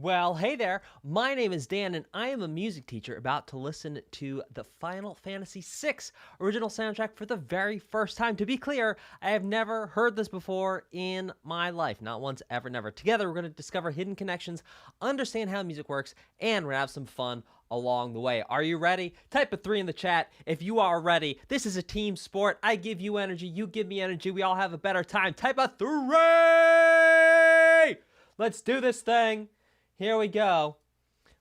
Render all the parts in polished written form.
Well, hey there. My name is Dan, and I am a music teacher about to listen to the Final Fantasy VI original soundtrack for the very first time. To be clear, I have never heard this before in my life. Not once, ever, never. Together, we're going to discover hidden connections, understand how music works, and we're going to have some fun along the way. Are you ready? Type a 3 in the chat if you are ready. This is a team sport. I give you energy, you give me energy. We all have a better time. Type a 3! Let's do this thing. Here we go.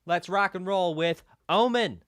Let's rock and roll with Omen.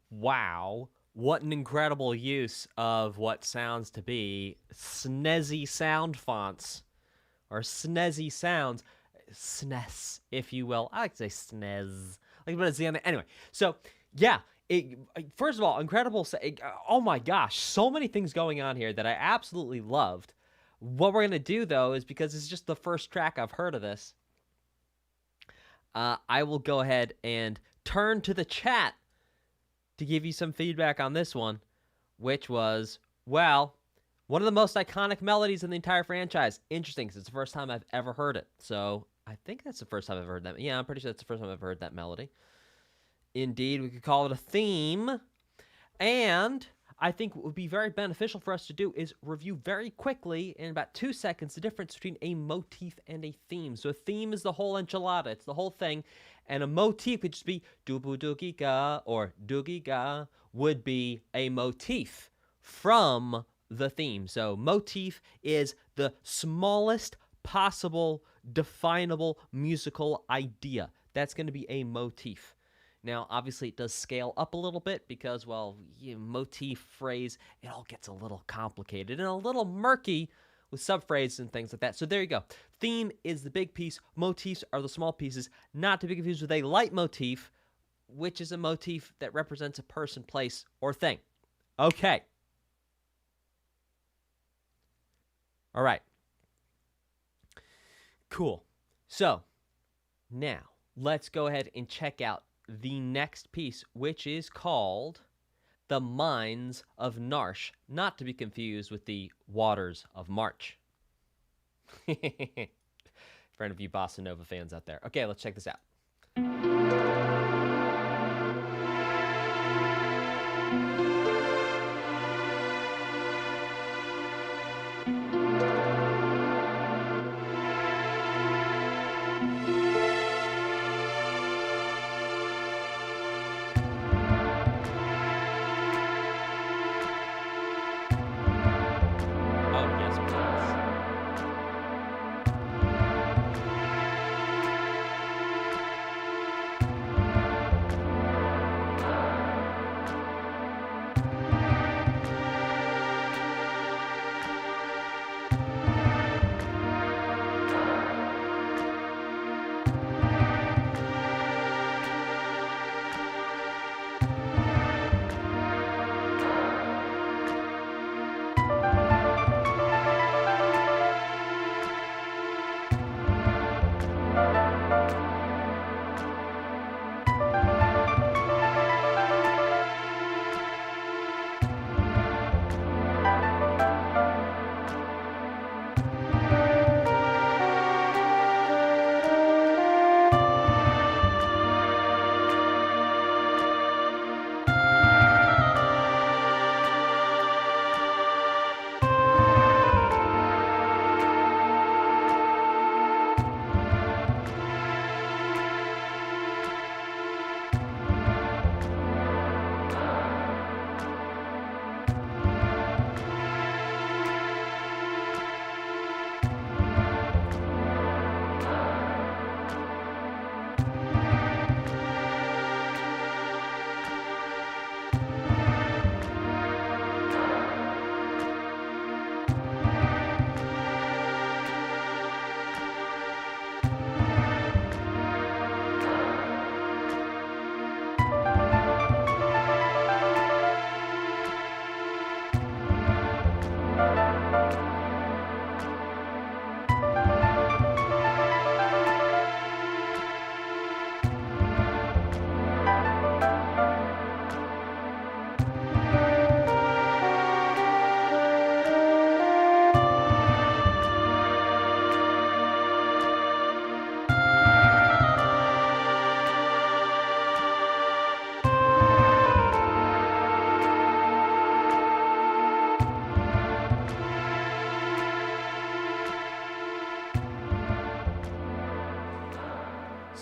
Wow, what an incredible use of what sounds to be snazzy sound fonts or snazzy sounds. SNES, if you will. I like to say SNES, like, but it's the end. Anyway, so yeah. First of all, incredible. Oh my gosh, so many things going on here that I absolutely loved. What we're gonna do though is, because it's just the first track I've heard of this, I will go ahead and turn to the chat to give you some feedback on this one, which was, well, one of the most iconic melodies in the entire franchise. Interesting, because it's the first time I've ever heard it. So I think that's the first time I've heard that. Yeah, I'm pretty sure that's the first time I've heard that melody. Indeed, we could call it a theme. And I think what would be very beneficial for us to do is review very quickly, in about 2 seconds, the difference between a motif and a theme. So a theme is the whole enchilada. It's the whole thing. And a motif could just be dubu dugi ga, or dugi ga would be a motif from the theme. So motif is the smallest possible definable musical idea. That's going to be a motif. Now, obviously, it does scale up a little bit because, well, motif, phrase, it all gets a little complicated and a little murky with subphrases and things like that. So there you go. Theme is the big piece. Motifs are the small pieces, not to be confused with a leitmotif, which is a motif that represents a person, place, or thing. Okay. All right. Cool. So, now, let's go ahead and check out the next piece, which is called the Mines of Narshe, not to be confused with the Waters of March. For any of you Bossa Nova fans out there. Okay, let's check this out.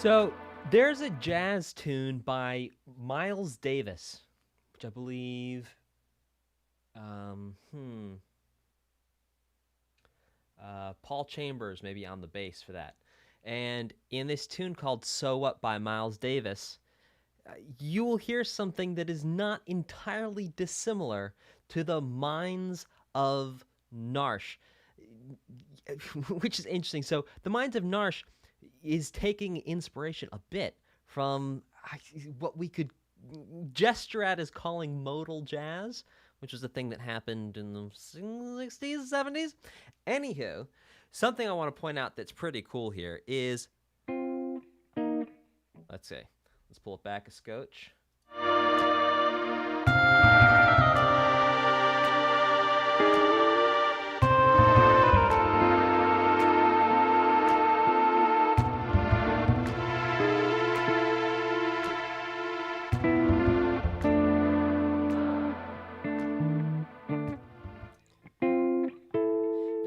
So there's a jazz tune by Miles Davis, which I believe, Paul Chambers may be on the bass for that. And in this tune called So What by Miles Davis, you will hear something that is not entirely dissimilar to the Mines of Narshe, which is interesting. So the Mines of Narshe, is taking inspiration a bit from what we could gesture at as calling modal jazz, which was a thing that happened in the 60s, 70s. Anywho, something I want to point out that's pretty cool here is, let's see, let's pull it back a scotch.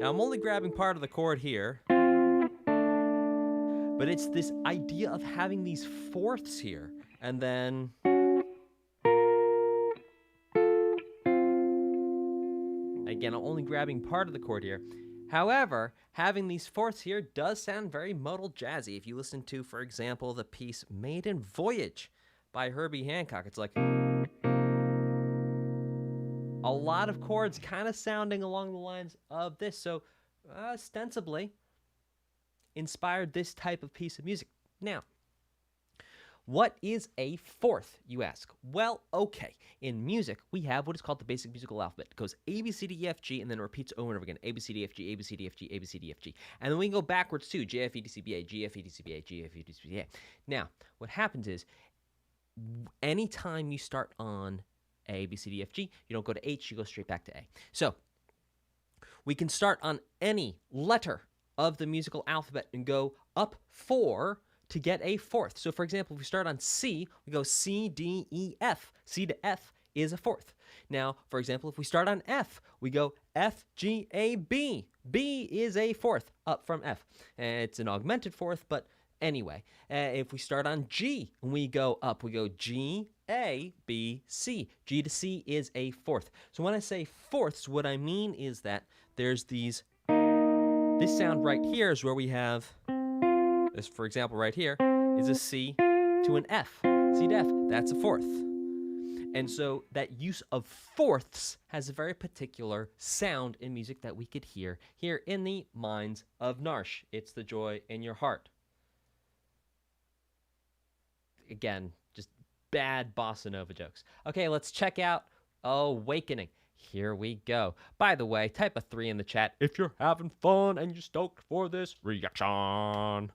Now, I'm only grabbing part of the chord here, but it's this idea of having these fourths here, and then again, I'm only grabbing part of the chord here. However, having these fourths here does sound very modal jazzy. If you listen to, for example, the piece Maiden Voyage by Herbie Hancock, it's like a lot of chords kind of sounding along the lines of this. So ostensibly inspired this type of piece of music. Now, what is a fourth, you ask? Well, okay. In music, we have what is called the basic musical alphabet. It goes A, B, C, D, E, F, G, and then repeats over and over again. A, B, C, D, F, G, A, B, C, D, F, G, A, B, C, D, F, G. And then we can go backwards too. G, F, E, D, C, B, A, G, F, E, D, C, B, A, G, F, E, D, C, B, A. Now, what happens is, anytime you start on A, B, C, D, F, G, you don't go to H, you go straight back to A. So, we can start on any letter of the musical alphabet and go up 4 to get a fourth. So, for example, if we start on C, we go C, D, E, F. C to F is a fourth. Now, for example, if we start on F, we go F, G, A, B. B is a fourth up from F. It's an augmented fourth, but anyway. If we start on G and we go up, we go G, A, B, C. G to C is a fourth. So when I say fourths, what I mean is that there's these, this sound right here is where we have, this, for example, right here, is a C to an F. C to F, that's a fourth. And so that use of fourths has a very particular sound in music that we could hear here in the Mines of Narshe. It's the joy in your heart. Again, just bad bossa nova jokes. Okay, let's check out Awakening. Here we go. By the way, type a 3 in the chat if you're having fun and you're stoked for this reaction.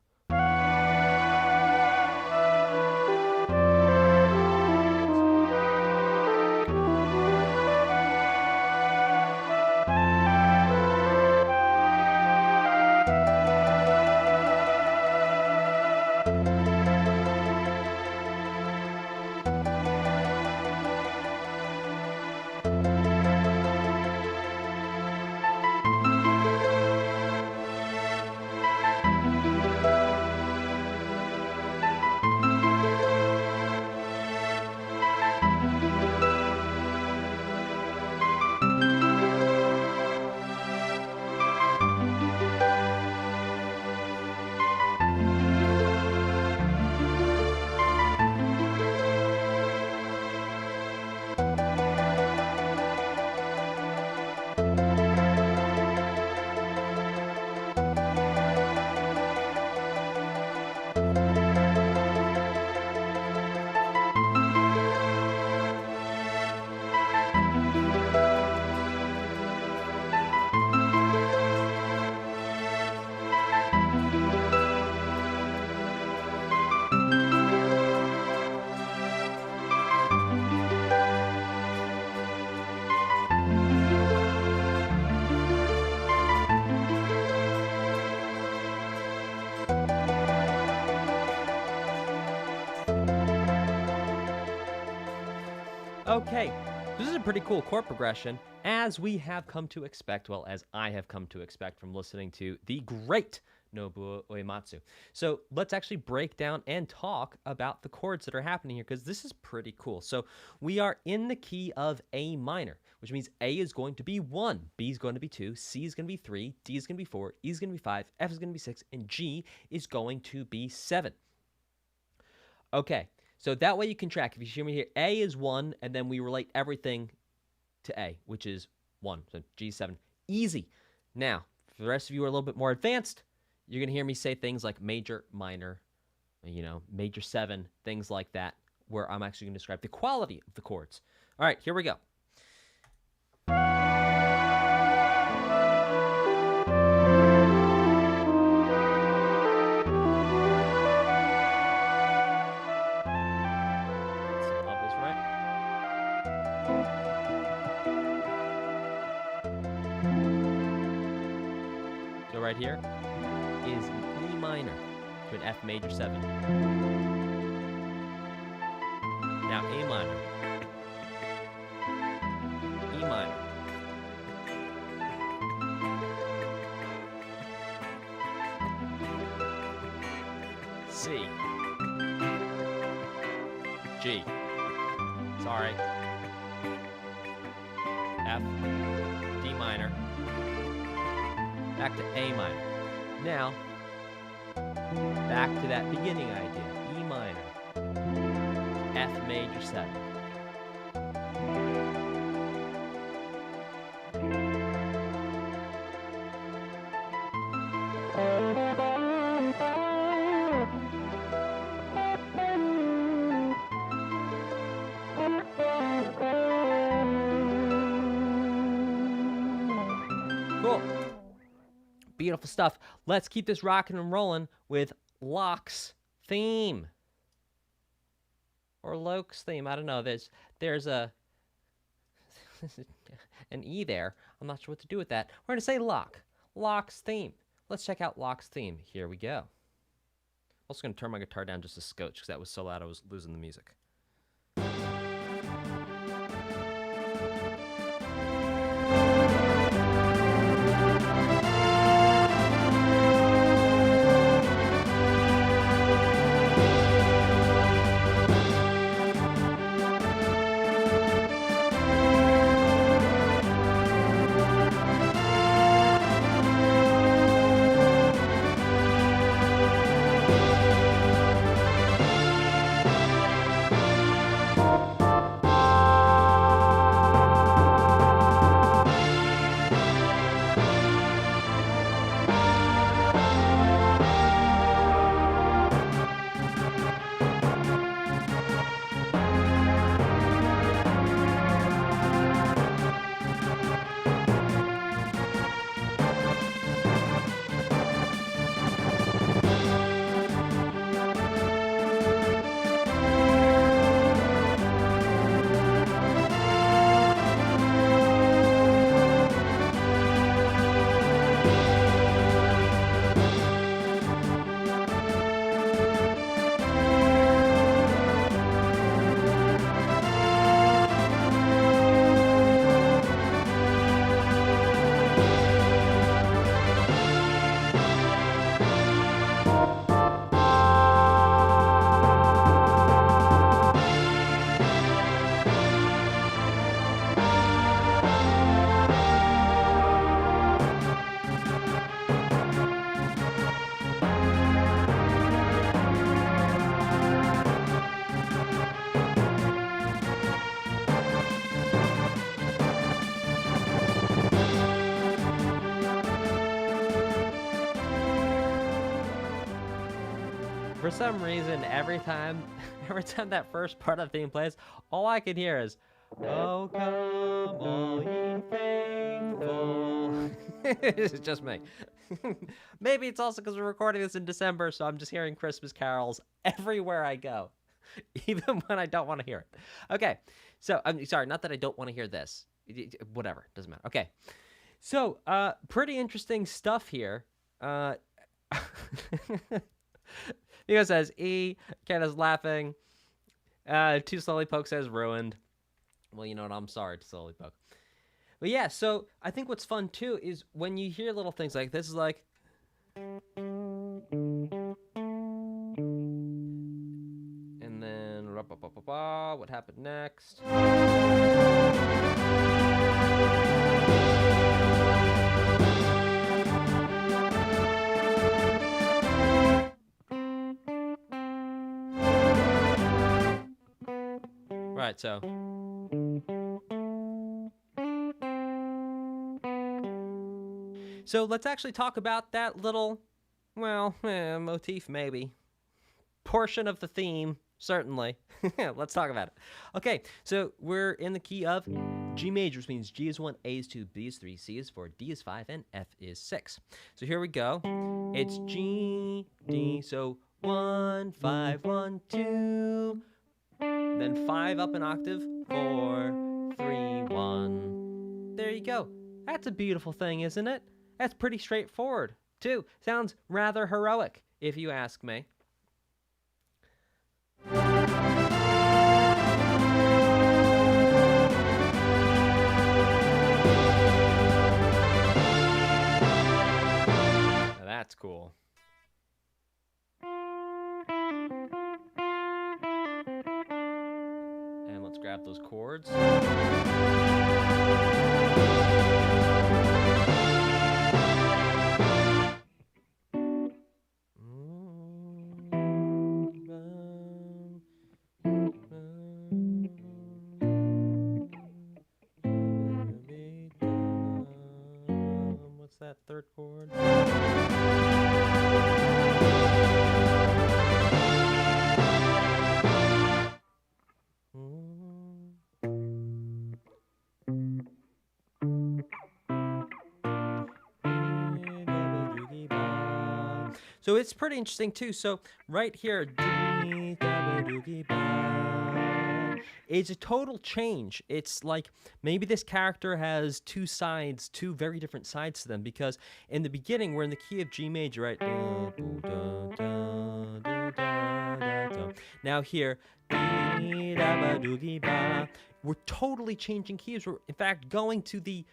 Okay, this is a pretty cool chord progression, as we have come to expect, well, as I have come to expect from listening to the great Nobuo Uematsu. So let's actually break down and talk about the chords that are happening here, because this is pretty cool. So we are in the key of A minor, which means A is going to be 1, B is going to be 2, C is going to be 3, D is going to be 4, E is going to be 5, F is going to be 6, and G is going to be 7. Okay. So that way you can track. If you hear me here, A is 1, and then we relate everything to A, which is 1. So G is 7. Easy. Now, for the rest of you who are a little bit more advanced, You're going to hear me say things like major, minor, you know, major 7, things like that, where I'm actually going to describe the quality of the chords. All right, here we go. Some bubbles, right? So right here is an E minor to an F major 7. Now A minor, E minor, C, G, sorry, F, D minor, back to A minor. Now, back to that beginning idea, E minor, F major 7. Cool. Beautiful stuff. Let's keep this rocking and rolling with Locke's theme. Or Locke's theme. I don't know. There's a an E there. I'm not sure what to do with that. We're going to say Locke. Locke's theme. Let's check out Locke's theme. Here we go. Also going to turn my guitar down just a scotch because that was so loud I was losing the music. For some reason, every time that first part of the theme plays, all I can hear is, "Oh, come all ye faithful." It's just me. Maybe it's also because we're recording this in December, so I'm just hearing Christmas carols everywhere I go, even when I don't want to hear it. Okay, so I'm sorry, not that I don't want to hear this. Whatever, doesn't matter. Okay, so pretty interesting stuff here. Nico says, E. Candace laughing. Too Slowly Poke says, ruined. Well, you know what? I'm sorry, Too Slowly Poke. But yeah, so I think what's fun, too, is when you hear little things like this, is like... And then... What happened next? Right, so... So let's actually talk about that little Well, motif maybe. Portion of the theme, certainly. Let's talk about it. Okay, so we're in the key of G major, which means G is 1, A is 2, B is 3, C is 4, D is 5, and F is 6. So here we go. It's G, D, so 1, 5, 1, 2, then 5 up an octave, 4, 3, 1. There you go. That's a beautiful thing, isn't it? That's pretty straightforward, too. Sounds rather heroic, if you ask me. Now that's cool. And let's grab those chords. What's that third chord? So it's pretty interesting too. So right here, it's a total change. It's like maybe this character has two sides, two very different sides to them, because in the beginning we're in the key of G major, right? Now here, we're totally changing keys. We're in fact going to the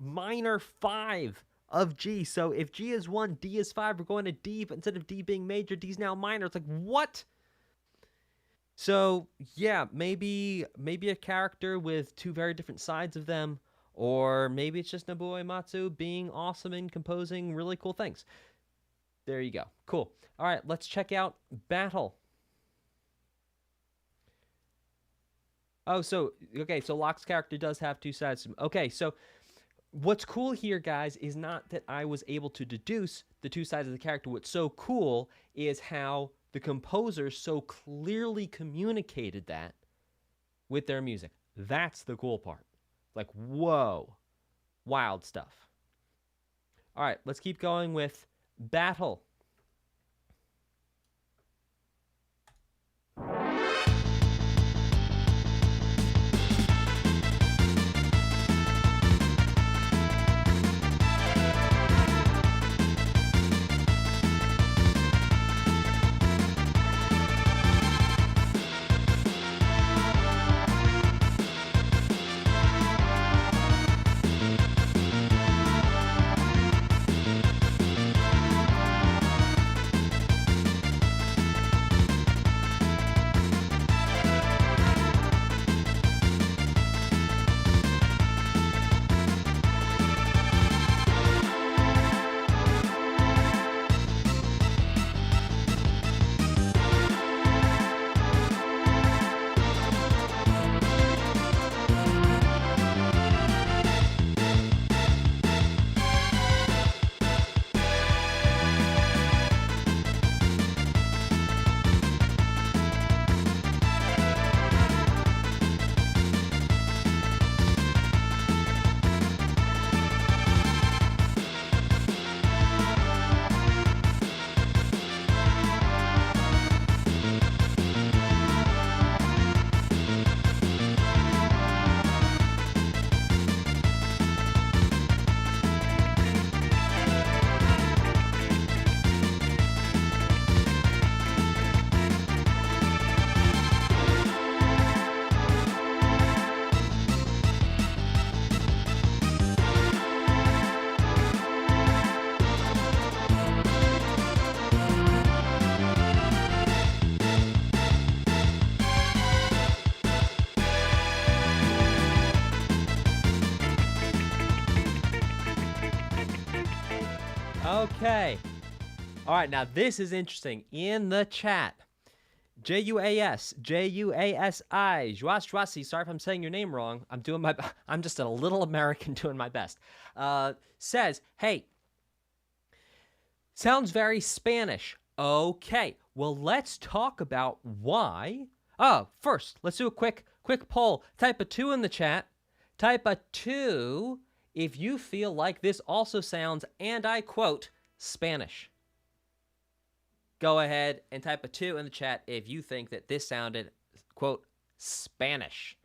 minor 5 of G. So if G is 1, D is 5, we're going to D, but instead of D being major, D's now minor. It's like, what? So yeah, maybe a character with two very different sides of them, or maybe it's just Nobuo Uematsu being awesome and composing really cool things. There you go. Cool. All right, let's check out Battle. Oh, so Locke's character does have two sides. Okay, so what's cool here, guys, is not that I was able to deduce the two sides of the character. What's so cool is how the composer so clearly communicated that with their music. That's the cool part. Like, whoa. Wild stuff. All right, let's keep going with Battle. Okay. All right, now this is interesting. In the chat, Juasi, Juasi, sorry if I'm saying your name wrong. I'm just a little American doing my best. Says, hey, Sounds very Spanish. Okay, well, let's talk about why. Oh, first, let's do a quick poll. Type a 2 in the chat. Type a 2 if you feel like this also sounds, and I quote, Spanish. Go ahead and type a 2 in the chat if you think that this sounded, quote, Spanish.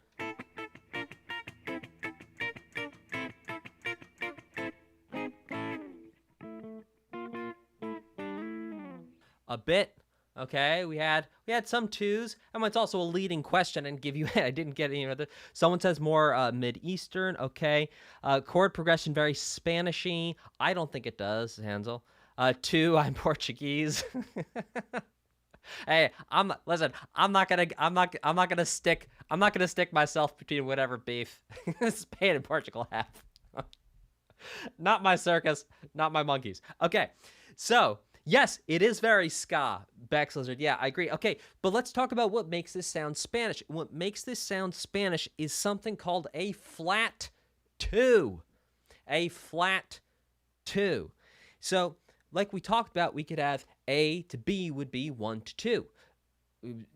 A bit. Okay, we had some 2s, and it's also a leading question. And I didn't get any other. Someone says more Mid-Eastern. Okay, chord progression very Spanishy. I don't think it does, Hansel. 2, I'm Portuguese. Hey, I'm not gonna stick myself between whatever beef Spain and Portugal have. Not my circus, not my monkeys. Okay, so yes, it is very ska, Bex Lizard. Yeah, I agree. Okay, but let's talk about what makes this sound Spanish. What makes this sound Spanish is something called a flat 2. A flat 2. So, like we talked about, we could have A to B would be 1 to 2.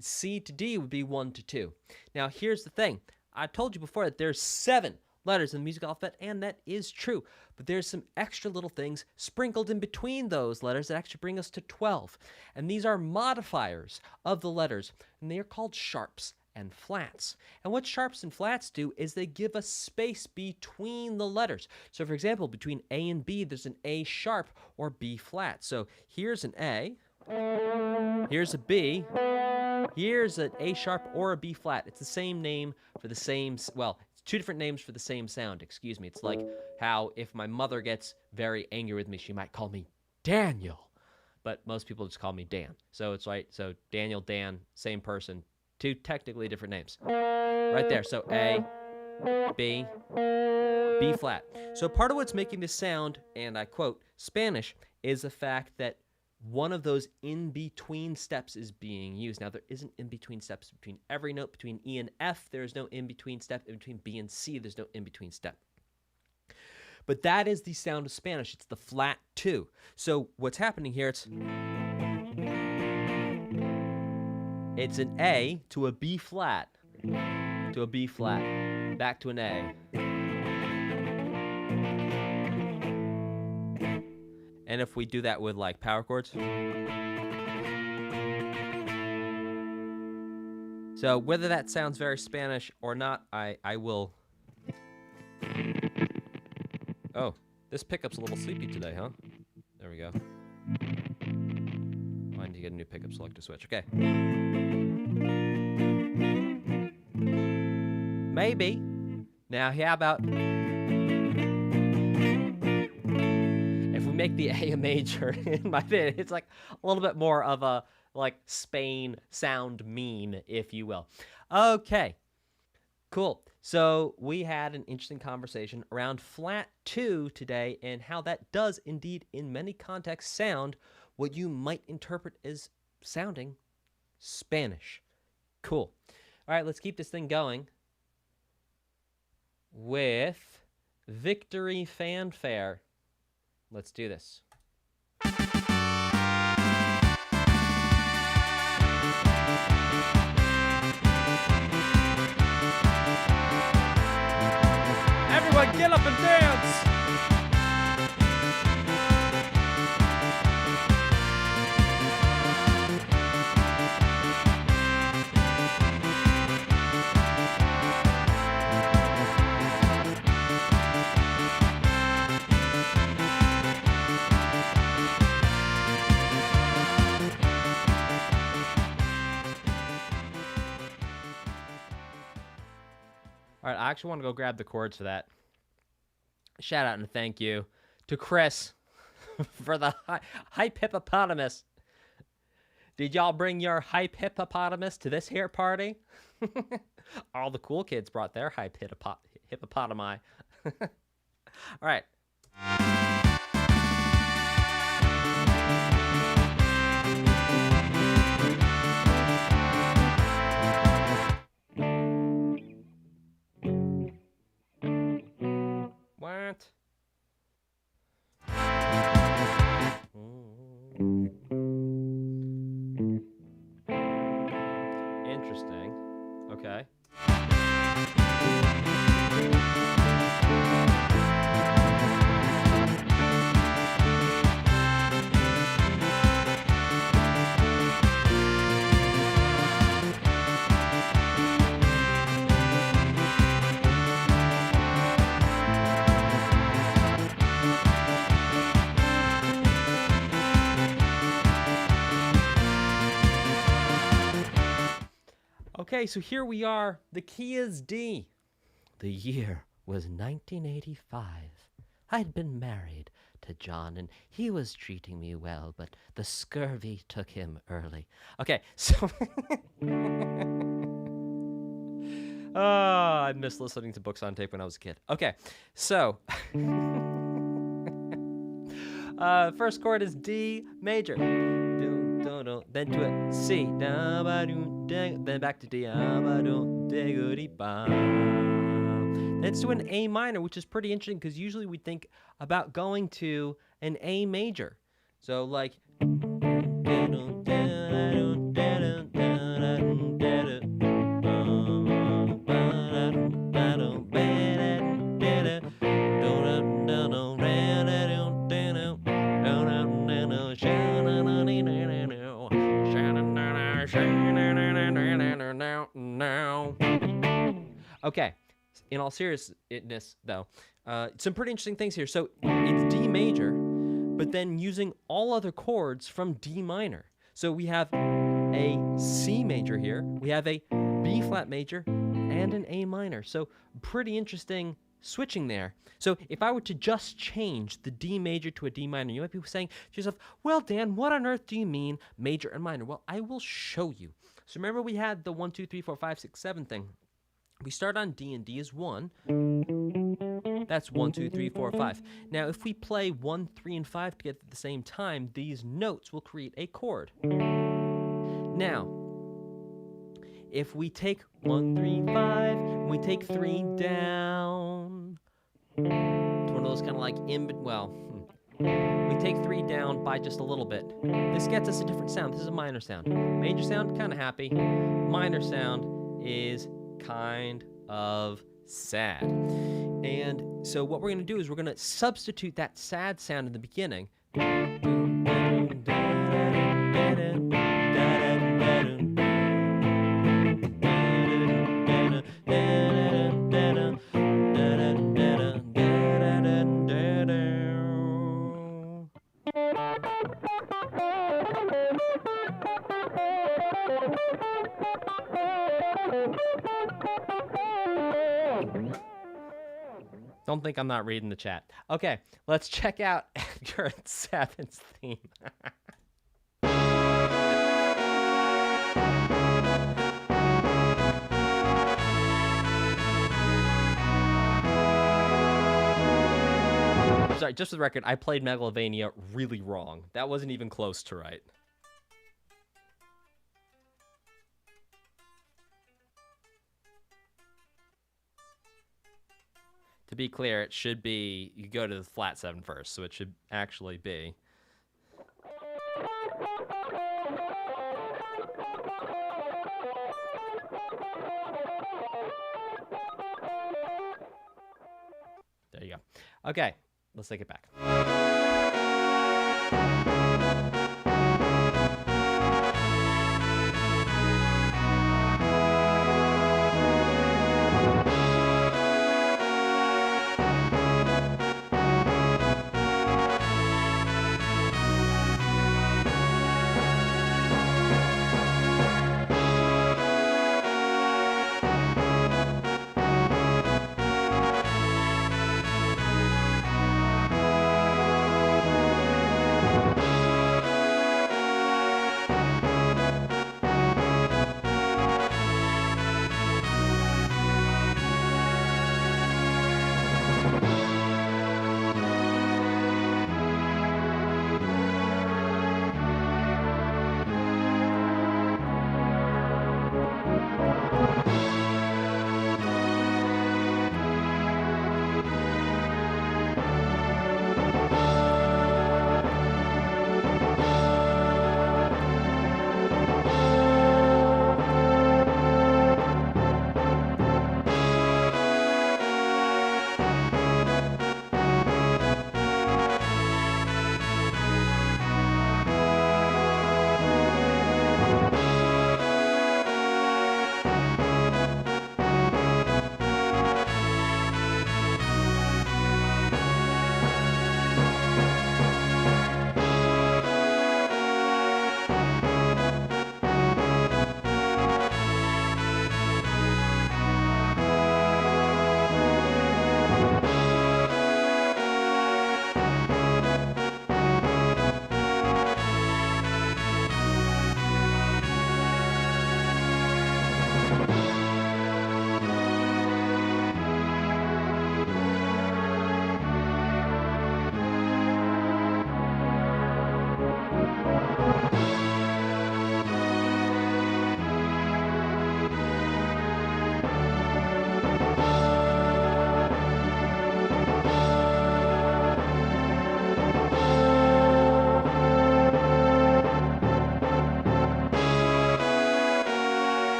C to D would be 1 to 2. Now, here's the thing. I told you before that there's 7 letters in the music alphabet, and that is true. But there's some extra little things sprinkled in between those letters that actually bring us to 12. And these are modifiers of the letters, and they are called sharps and flats. And what sharps and flats do is they give us space between the letters. So for example, between A and B, there's an A sharp or B flat. So here's an A, here's a B, here's an A sharp or a B flat. It's the same name for the same, well, it's 2 different names for the same sound, excuse me. It's like how if my mother gets very angry with me, she might call me Daniel. But most people just call me Dan. So it's right, so Daniel, Dan, same person, 2 technically different names. Right there, so A, B, B flat. So part of what's making this sound, and I quote, Spanish, is the fact that one of those in-between steps is being used. Now, there isn't in-between steps between every note. Between E and F, there's no in-between step. In between B and C, there's no in-between step. But that is the sound of Spanish. It's the flat 2. So what's happening here, it's an A to a B flat, to a B flat, back to an A. And if we do that with like power chords. So whether that sounds very Spanish or not, I will. Oh, this pickup's a little sleepy today, huh? There we go. I need to get a new pickup selector switch. Okay. Maybe. Now, how about if we make the A a major in my bit? It's like a little bit more of a like Spain sound mean, if you will. Okay. Cool. So we had an interesting conversation around flat 2 today and how that does indeed in many contexts sound what you might interpret as sounding Spanish. Cool. All right, let's keep this thing going with Victory Fanfare. Let's do this. Everyone get up and dance! All right, I actually want to go grab the chords for that. Shout out and thank you to Chris for the hype hippopotamus. Did y'all bring your hype hippopotamus to this here party? All the cool kids brought their hype hippopotami. All right. What? Okay, so here we are. The key is D. The year was 1985. I'd been married to John, and he was treating me well, but the scurvy took him early. Okay, so... I miss listening to books on tape when I was a kid. Okay, so... first chord is D major. Then to a C. Then back to D. Then it's to an A minor, which is pretty interesting because usually we think about going to an A major. So like... Okay, in all seriousness, though, some pretty interesting things here. So it's D major, but then using all other chords from D minor. So we have a C major here, we have a B flat major, and an A minor. So pretty interesting switching there. So if I were to just change the D major to a D minor, you might be saying to yourself, well, Dan, what on earth do you mean major and minor? Well, I will show you. So remember we had the 1, 2, 3, 4, 5, 6, 7 thing. We start on D, and D is 1. That's 1, 2, 3, 4, 5. Now, if we play 1, 3, and 5 together at the same time, these notes will create a chord. Now, if we take 1, 3, 5, and we take 3 down, it's one of those kind of like we take 3 down by just a little bit. This gets us a different sound. This is a minor sound. Major sound, kind of happy. Minor sound is kind of sad. And so what we're going to do is we're going to substitute that sad sound in the beginning. Don't think I'm not reading the chat. Okay, let's check out Edgar and Sabin's theme. Sorry, just for the record, I played Megalovania really wrong. That wasn't even close to right. To be clear, it should be, you go to the flat 7 first, so it should actually be. There you go. Okay, let's take it back.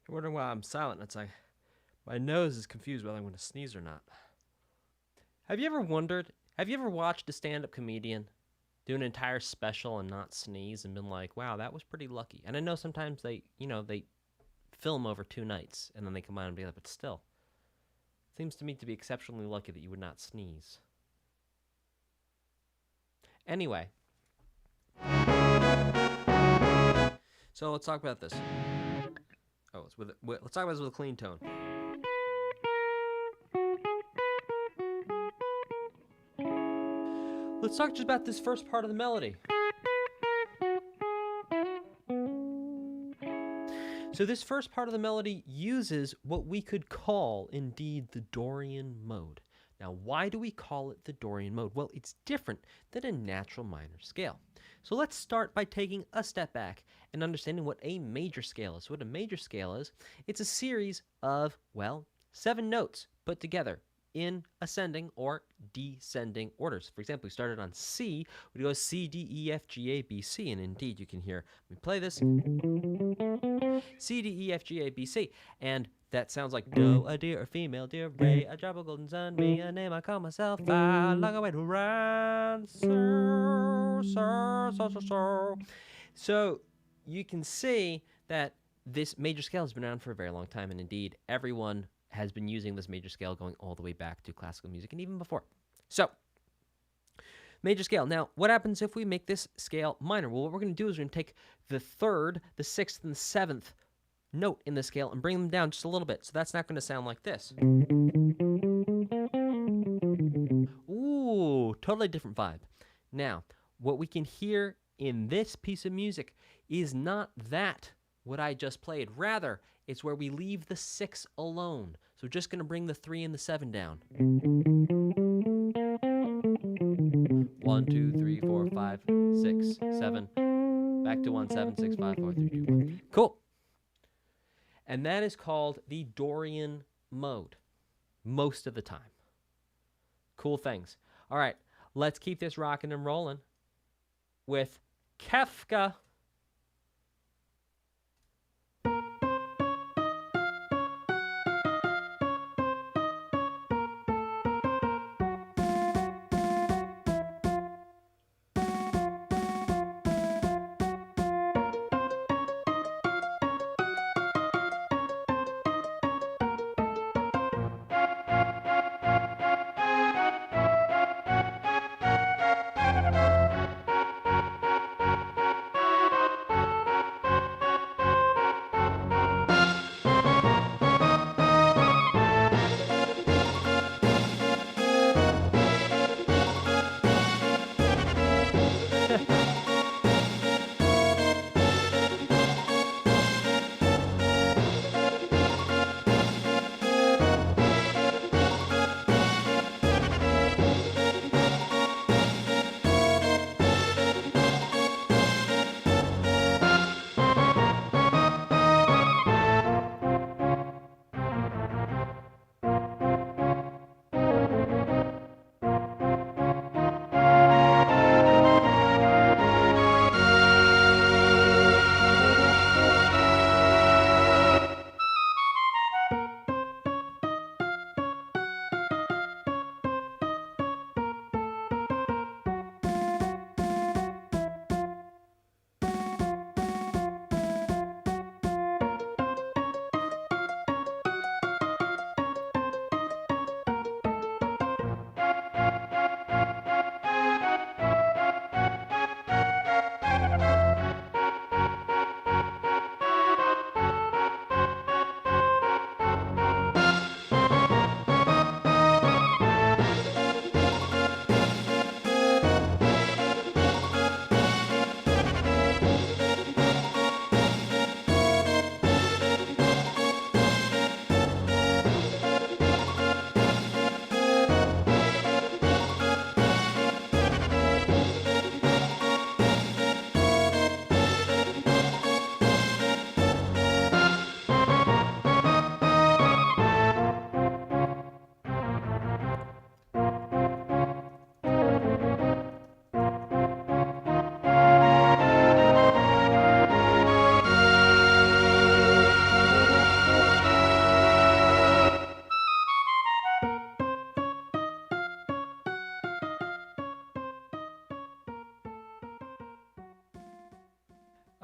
You're wondering why I'm silent. It's like my nose is confused whether I'm going to sneeze or not. Have you ever watched a stand-up comedian do an entire special and not sneeze and been like, wow, that was pretty lucky? And I know sometimes they film over 2 nights and then they come out and be like, but still, seems to me to be exceptionally lucky that you would not sneeze. Anyway, so let's talk about this. Oh, let's talk about this with a clean tone. Let's talk just about this first part of the melody. So this first part of the melody uses what we could call, indeed, the Dorian mode. Now, why do we call it the Dorian mode? Well, it's different than a natural minor scale. So let's start by taking a step back and understanding what a major scale is. So what a major scale is, it's a series of, 7 notes put together in ascending or descending orders. For example, we started on C, we go C, D, E, F, G, A, B, C, and indeed you can hear me play this. C, D, E, F, G, A, B, C, and that sounds like do, a deer, a female deer, ray, a drop of golden sun, me, a name I call myself, I long away to run, So you can see that this major scale has been around for a very long time, and indeed everyone has been using this major scale going all the way back to classical music and even before. So, major scale. Now, what happens if we make this scale minor? Well, what we're going to do is we're going to take the 3rd, the 6th, and the 7th note in the scale and bring them down just a little bit. So that's not going to sound like this. Ooh, totally different vibe. Now, what we can hear in this piece of music is not that what I just played. Rather, it's where we leave the 6 alone. So we're just going to bring the 3 and the 7 down. 1, 2, 3, 4, 5, 6, 7. Back to 1, 7, 6, 5, 4, 3, 2, 1. Cool. And that is called the Dorian mode most of the time. Cool things. All right, let's keep this rocking and rolling with Kefka.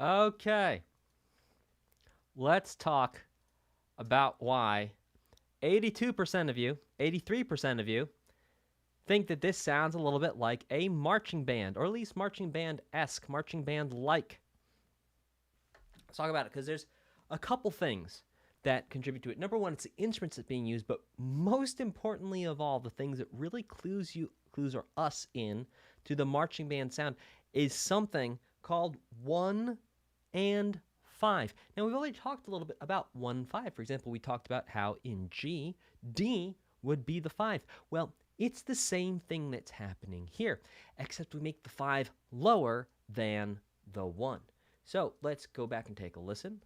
Okay. Let's talk about why 82% of you, 83% of you, think that this sounds a little bit like a marching band, or at least marching band-esque, marching band-like. Let's talk about it, because there's a couple things that contribute to it. Number one, it's the instruments that's being used, but most importantly of all, the things that really clues us in to the marching band sound is something called 1 and 5. Now, we've already talked a little bit about 1-5. For example, we talked about how in G, D would be the 5. Well, it's the same thing that's happening here, except we make the 5 lower than the 1. So let's go back and take a listen.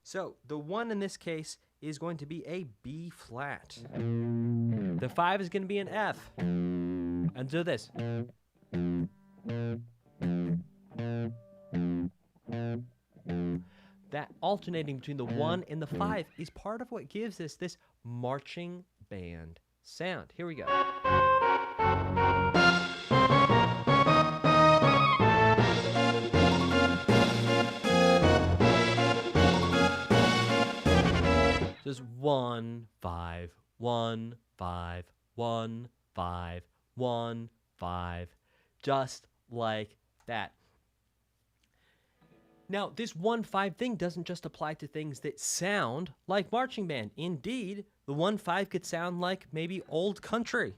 So the 1 in this case is going to be a B flat. The 5 is going to be an F. And so this. That alternating between the 1 and the 5 is part of what gives us this marching band sound. Here we go. Just 1, 5, 1, 5, 1, 5, 1, 5, just like that. Now, this 1-5 thing doesn't just apply to things that sound like marching band. Indeed, the 1-5 could sound like maybe old country.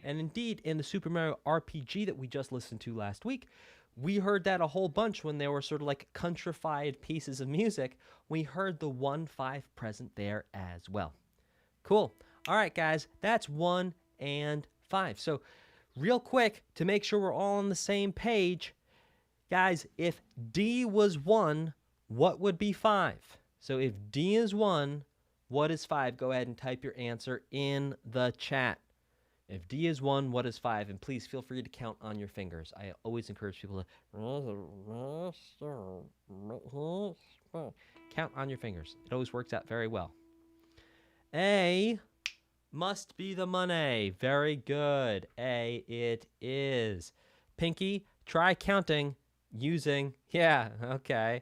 And indeed, in the Super Mario RPG that we just listened to last week, we heard that a whole bunch when there were sort of like countrified pieces of music. We heard the 1-5 present there as well. Cool. All right, guys, that's 1 and 5. So real quick, to make sure we're all on the same page, guys, if D was 1, what would be 5? So if D is 1, what is 5? Go ahead and type your answer in the chat. If D is 1, what is 5? And please feel free to count on your fingers. I always encourage people to count on your fingers. It always works out very well. A must be the money. Very good. A it is. Pinky, try counting using, yeah, okay.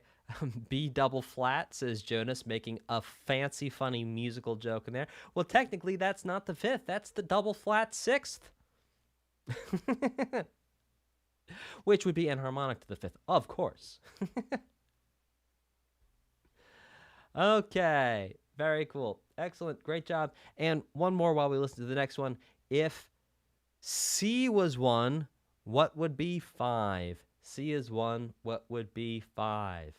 B double flat, says Jonas, making a fancy, funny musical joke in there. Well, technically, that's not the 5th. That's the double flat 6th. Which would be enharmonic to the 5th, of course. Okay, very cool. Excellent, great job. And one more while we listen to the next one. If C was 1, what would be 5? C is 1, what would be 5?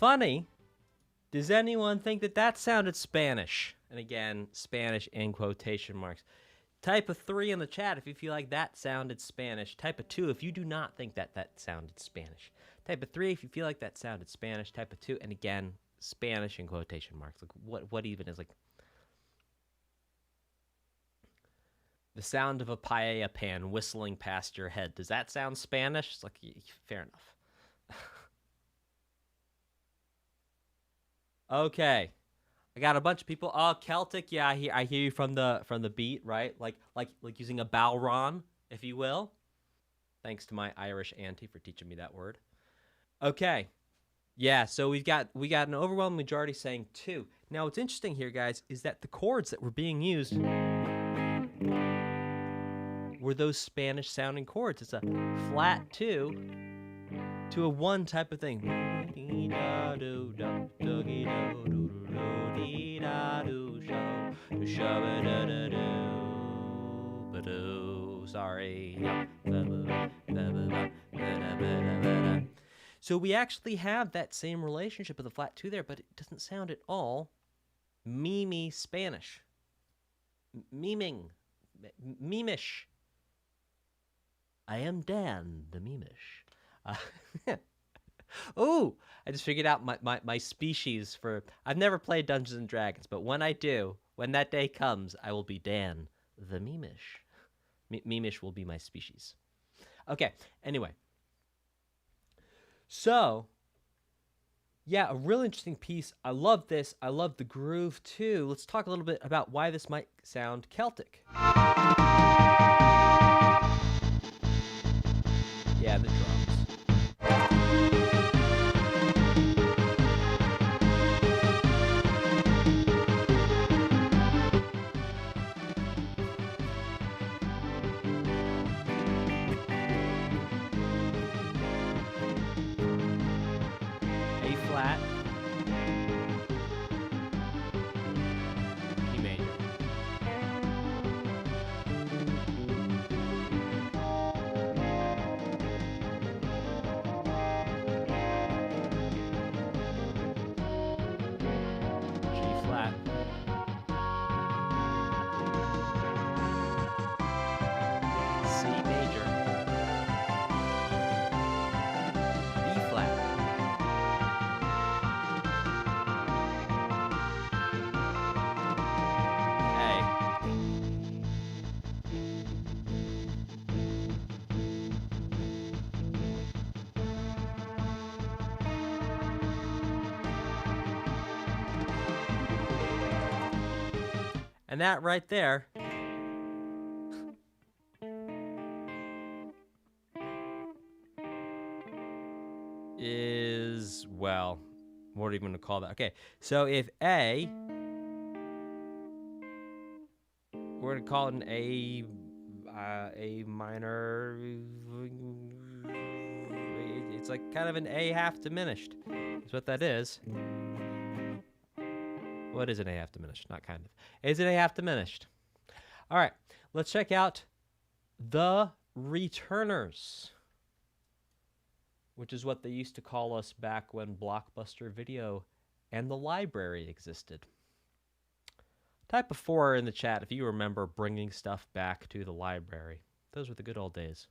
funny. Does anyone think that that sounded Spanish? And again, Spanish in quotation marks. Type a 3 in the chat if you feel like that sounded Spanish. Type a 2 if you do not think that that sounded Spanish. Type a 3 if you feel like that sounded Spanish. Type a 2, and again, Spanish in quotation marks. Like what even is like the sound of a paella pan whistling past your head? Does that sound Spanish? It's like, fair enough. Okay. I got a bunch of people. Oh, Celtic. Yeah, I hear you from the beat, right? Like using a balron, if you will. Thanks to my Irish auntie for teaching me that word. Okay. Yeah, so we got an overwhelming majority saying 2. Now, what's interesting here, guys, is that the chords that were being used were those Spanish sounding chords. It's a flat 2 to a 1 type of thing. Sorry. So we actually have that same relationship with the flat 2 there, but it doesn't sound at all mimi Spanish. Meming. Memish. I am Dan the Memish. Oh, I just figured out my species for... I've never played Dungeons and Dragons, but when I do, when that day comes, I will be Dan the Memish. Memish will be my species. Okay, anyway. So, yeah, a really interesting piece. I love this. I love the groove, too. Let's talk a little bit about why this might sound Celtic. Yeah, the drums. A flat. G major. And that right there is, well, what are you going to call that? Okay, so if A, we're going to call it an A minor. It's like kind of an A half diminished. That's what that is. What is an A half diminished? Not kind of. Is it A half diminished? All right, let's check out the returners, which is what they used to call us back when Blockbuster Video and the library existed. Type a 4 in the chat if you remember bringing stuff back to the library. Those were the good old days.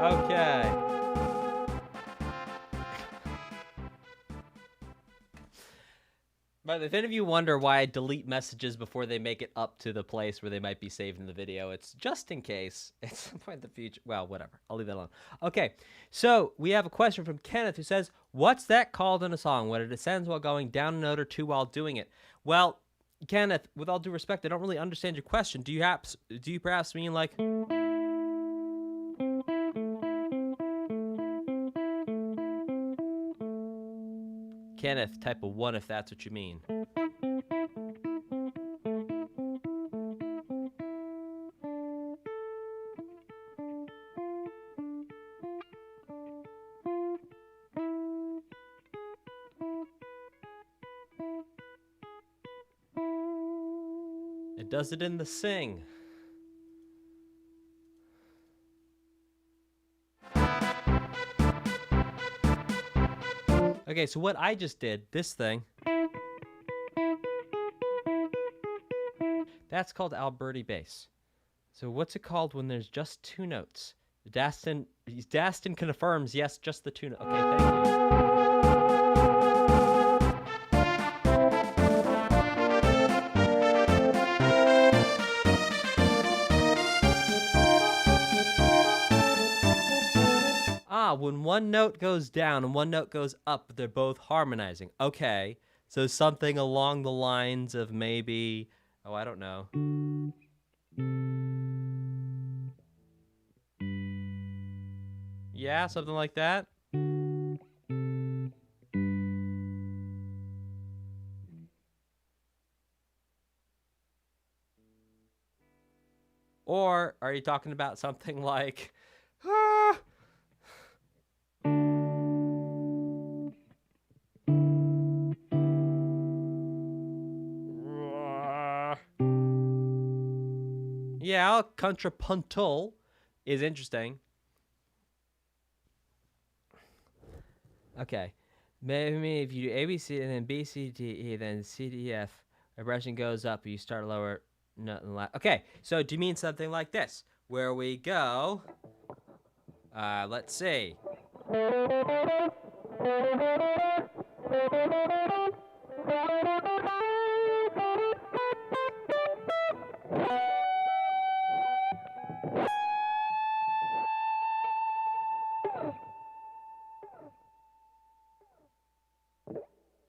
Okay. But if any of you wonder why I delete messages before they make it up to the place where they might be saved in the video, it's just in case at some point in the future. Well, whatever. I'll leave that alone. Okay, so we have a question from Kenneth who says, what's that called in a song when it ascends while going down a note or two while doing it? Well, Kenneth, with all due respect, I don't really understand your question. Do you perhaps mean like... Kenneth, type of 1 if that's what you mean. It does it in the sing. Okay, so what I just did, this thing, that's called Alberti bass. So what's it called when there's just 2 notes? Dastin confirms, yes, just the 2 notes. Okay, thank you. When one note goes down and one note goes up, they're both harmonizing. Okay, so something along the lines of maybe, oh, I don't know. Yeah, something like that. Or are you talking about something like, ah, yeah, contrapuntal is interesting. Okay. Maybe if you do A, B, C, and then B, C, D, E, then C, D, F, vibration goes up, you start lower, nothing left. Okay, so do you mean something like this? Where we go, let's see.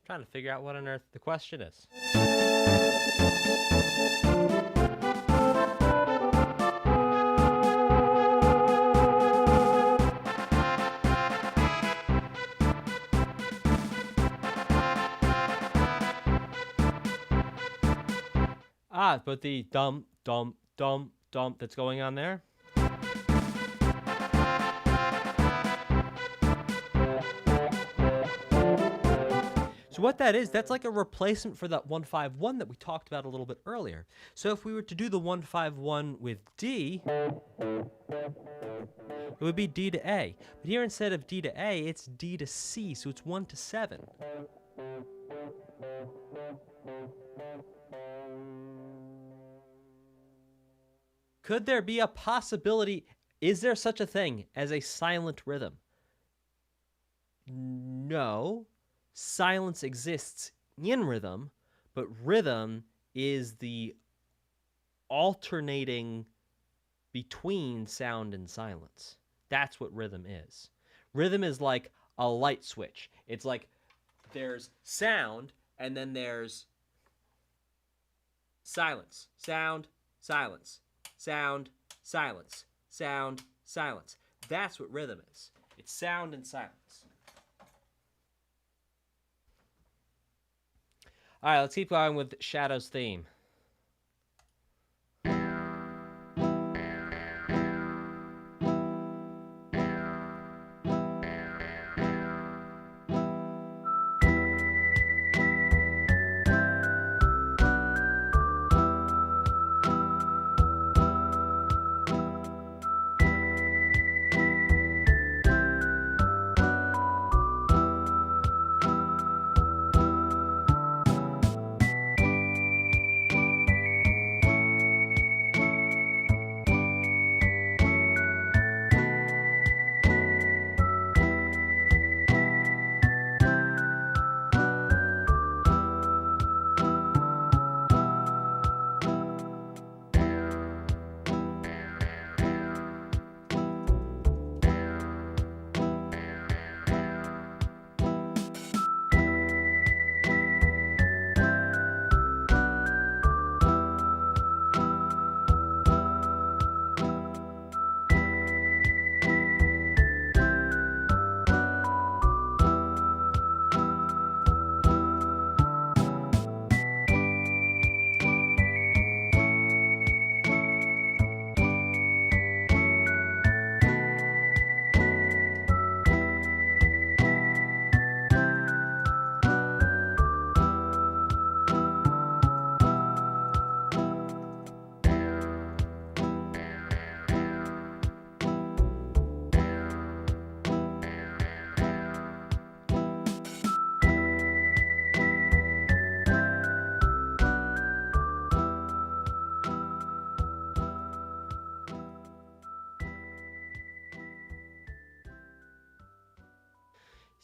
Trying to figure out what on earth the question is. But the dump that's going on there. So what that is, that's like a replacement for that 151 that we talked about a little bit earlier. So if we were to do the 151 with D, it would be D to A. But here instead of D to A, it's D to C, so it's 1 to 7. Could there be a possibility? Is there such a thing as a silent rhythm? No. Silence exists in rhythm, but rhythm is the alternating between sound and silence. That's what rhythm is. Rhythm is like a light switch. It's like there's sound and then there's silence. Sound, silence. Sound, silence. Sound, silence. That's what rhythm is. It's sound and silence. All right, let's keep going with Shadow's theme.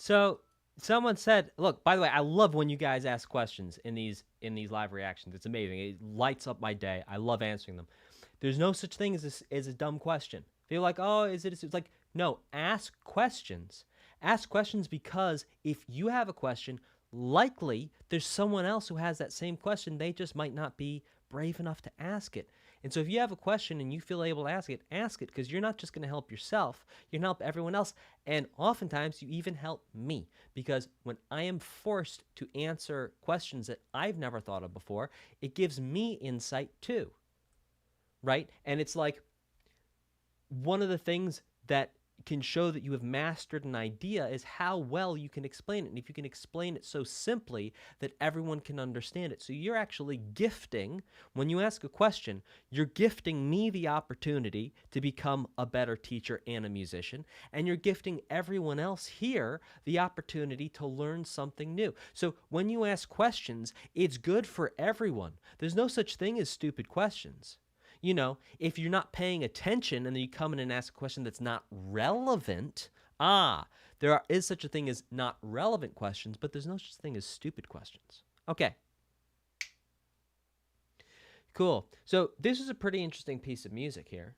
So someone said, look, by the way, I love when you guys ask questions in these live reactions. It's amazing. It lights up my day. I love answering them. There's no such thing as a dumb question. Feel like, oh, is it? It's like, no, ask questions. Ask questions because if you have a question, likely there's someone else who has that same question. They just might not be brave enough to ask it. And so if you have a question and you feel able to ask it because you're not just going to help yourself, you're going to help everyone else. And oftentimes you even help me, because when I am forced to answer questions that I've never thought of before, it gives me insight too. Right? And it's like one of the things that can show that you have mastered an idea is how well you can explain it. And if you can explain it so simply that everyone can understand it. So you're actually gifting, when you ask a question, you're gifting me the opportunity to become a better teacher and a musician. And you're gifting everyone else here the opportunity to learn something new. So when you ask questions, it's good for everyone. There's no such thing as stupid questions. You know, if you're not paying attention and then you come in and ask a question that's not relevant, there is such a thing as not relevant questions, but there's no such thing as stupid questions. Okay. Cool. So this is a pretty interesting piece of music here.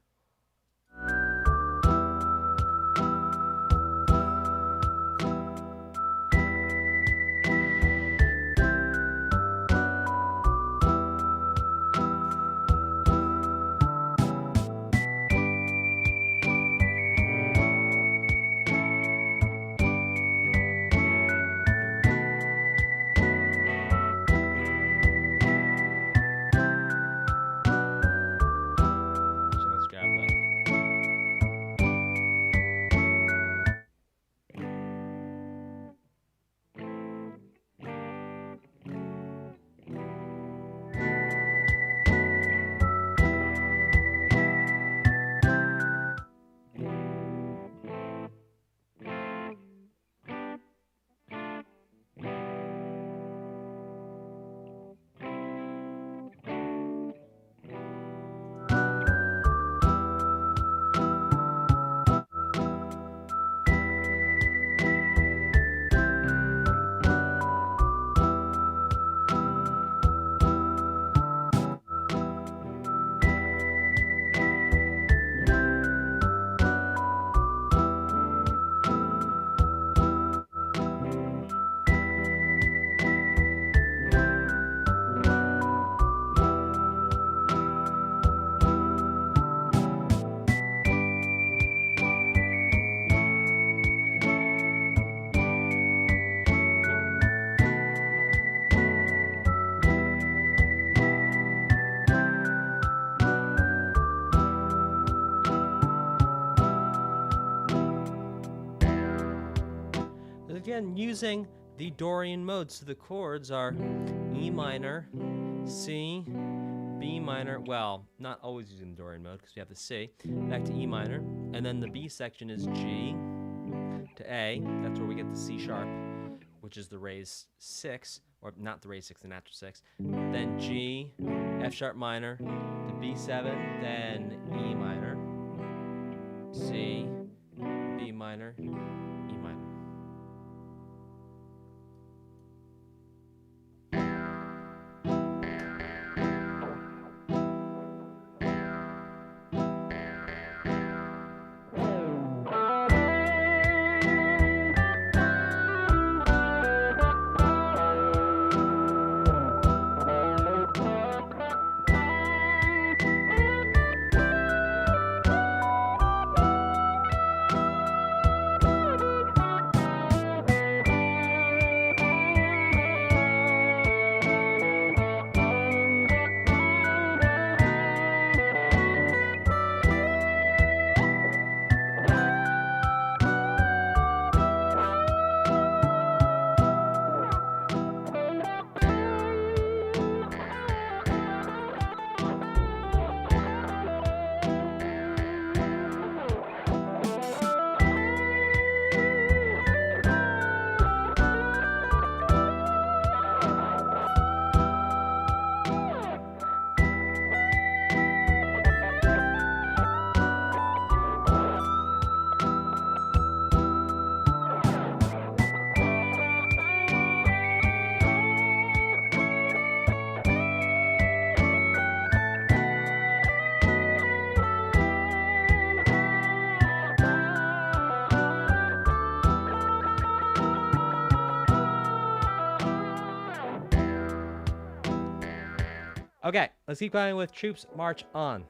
Again, using the Dorian modes. So the chords are E minor, C, B minor. Well, not always using the Dorian mode because we have the C. Back to E minor. And then the B section is G to A. That's where we get the C sharp, which is the raised 6. Or not the raised 6, the natural 6. Then G, F sharp minor, to B7, then E minor, C, B minor, E minor. Okay, let's keep going with troops march on.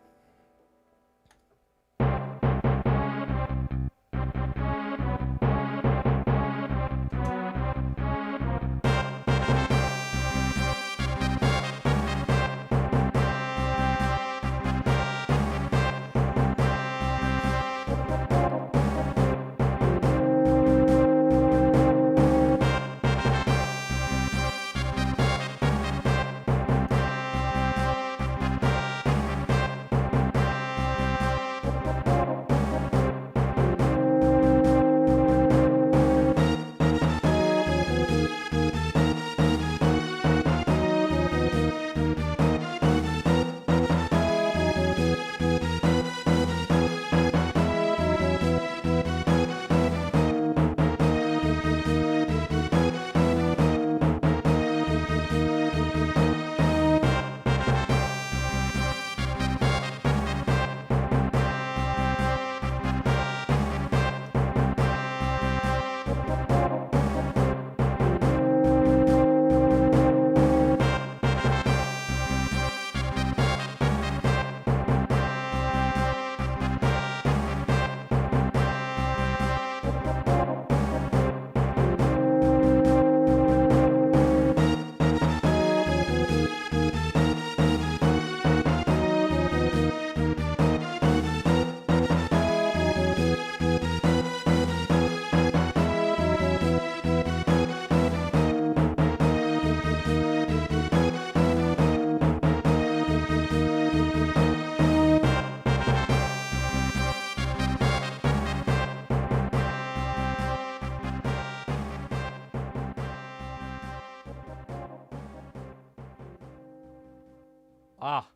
Ah,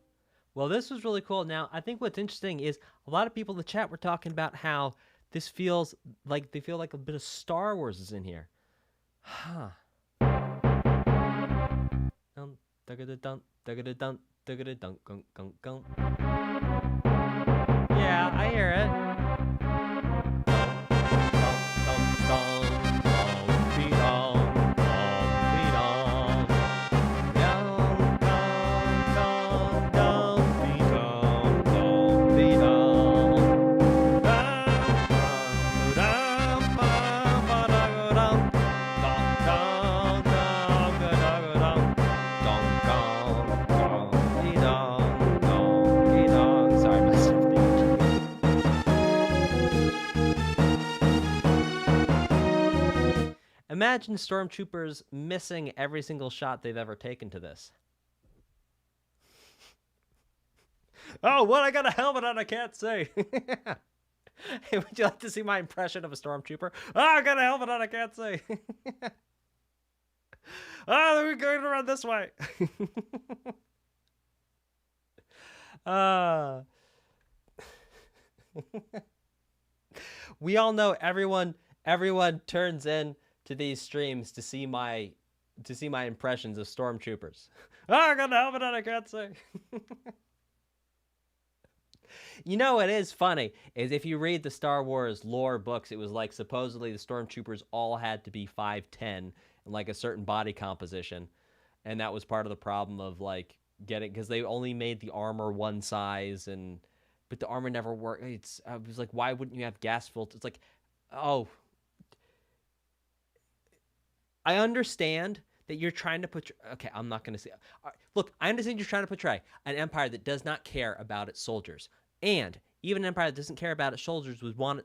well, this was really cool. Now, I think what's interesting is a lot of people in the chat were talking about how this feels like they feel like a bit of Star Wars is in here. Huh. Yeah, I hear it. Imagine stormtroopers missing every single shot they've ever taken to this. Oh, what? I got a helmet on, I can't see. Hey, would you like to see my impression of a stormtrooper? Oh, I got a helmet on, I can't see. Oh, we're going around this way. We all know everyone turns in to these streams to see my impressions of stormtroopers. Oh, I got a helmet on, I can't see. You know what is funny is if you read the Star Wars lore books, it was like supposedly the stormtroopers all had to be 5'10" and like a certain body composition, and that was part of the problem of like getting, because they only made the armor one size, but the armor never worked. I was like, why wouldn't you have gas filters? It's like, oh, I understand that you're trying to put. Okay, I'm not going to say. Look, I understand you're trying to portray an empire that does not care about its soldiers, and even an empire that doesn't care about its soldiers would want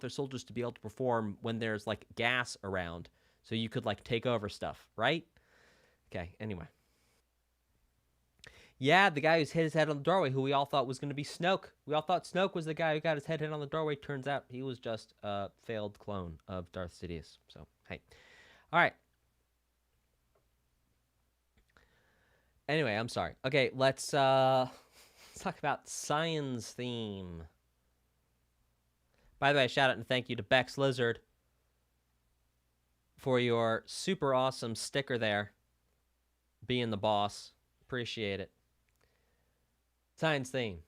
their soldiers to be able to perform when there's like gas around, so you could like take over stuff, right? Okay. Anyway. Yeah, the guy who's hit his head on the doorway, who we all thought was going to be Snoke. We all thought Snoke was the guy who got his head hit on the doorway. Turns out he was just a failed clone of Darth Sidious. So, hey. All right. Anyway, I'm sorry. Okay, let's talk about Cyan's theme. By the way, shout out and thank you to Bex Lizard for your super awesome sticker there. Being the boss. Appreciate it. Cyan's theme.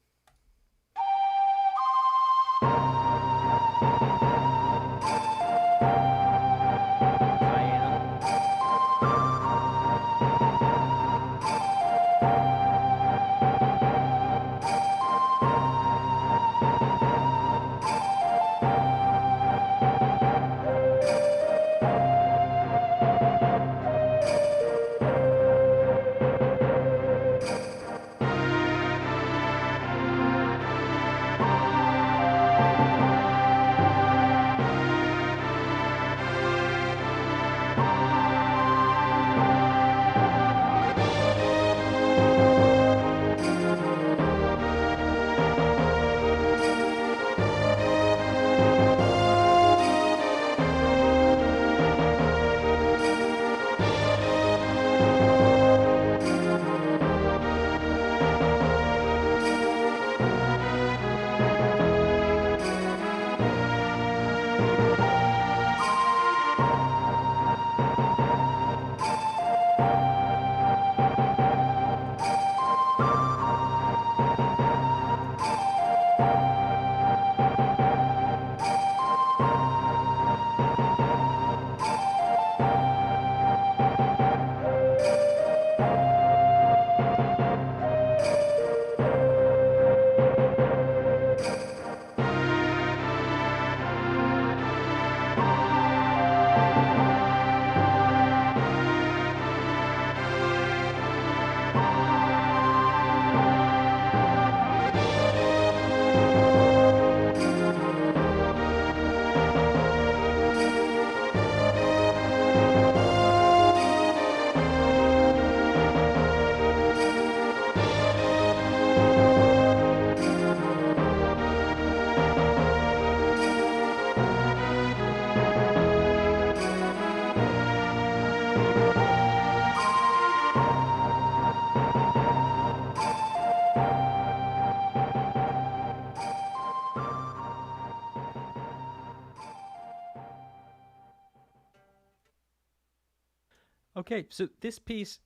Okay, so this piece,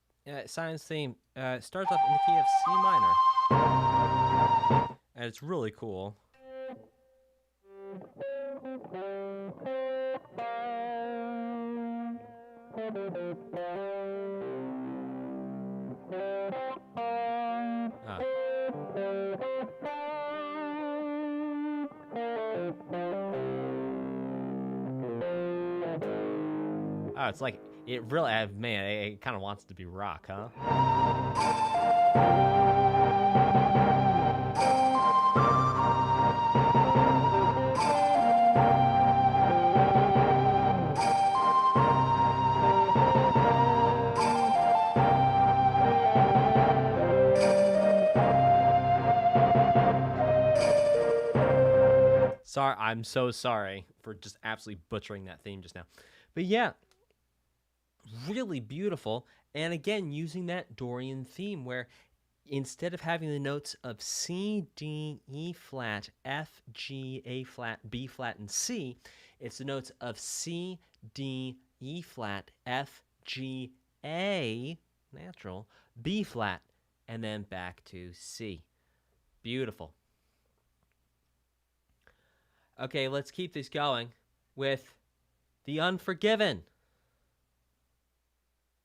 Cyan's theme, starts off in the key of C minor. And it's really cool. Oh, it's like, it really, man, it kind of wants to be rock, huh? Sorry, I'm so sorry for just absolutely butchering that theme just now. But yeah, really beautiful. And again, using that Dorian theme where instead of having the notes of C, D, E flat, F, G, A flat, B flat, and C, it's the notes of C, D, E flat, F, G, A, natural, B flat, and then back to C. Beautiful. Okay, let's keep this going with the Unforgiven.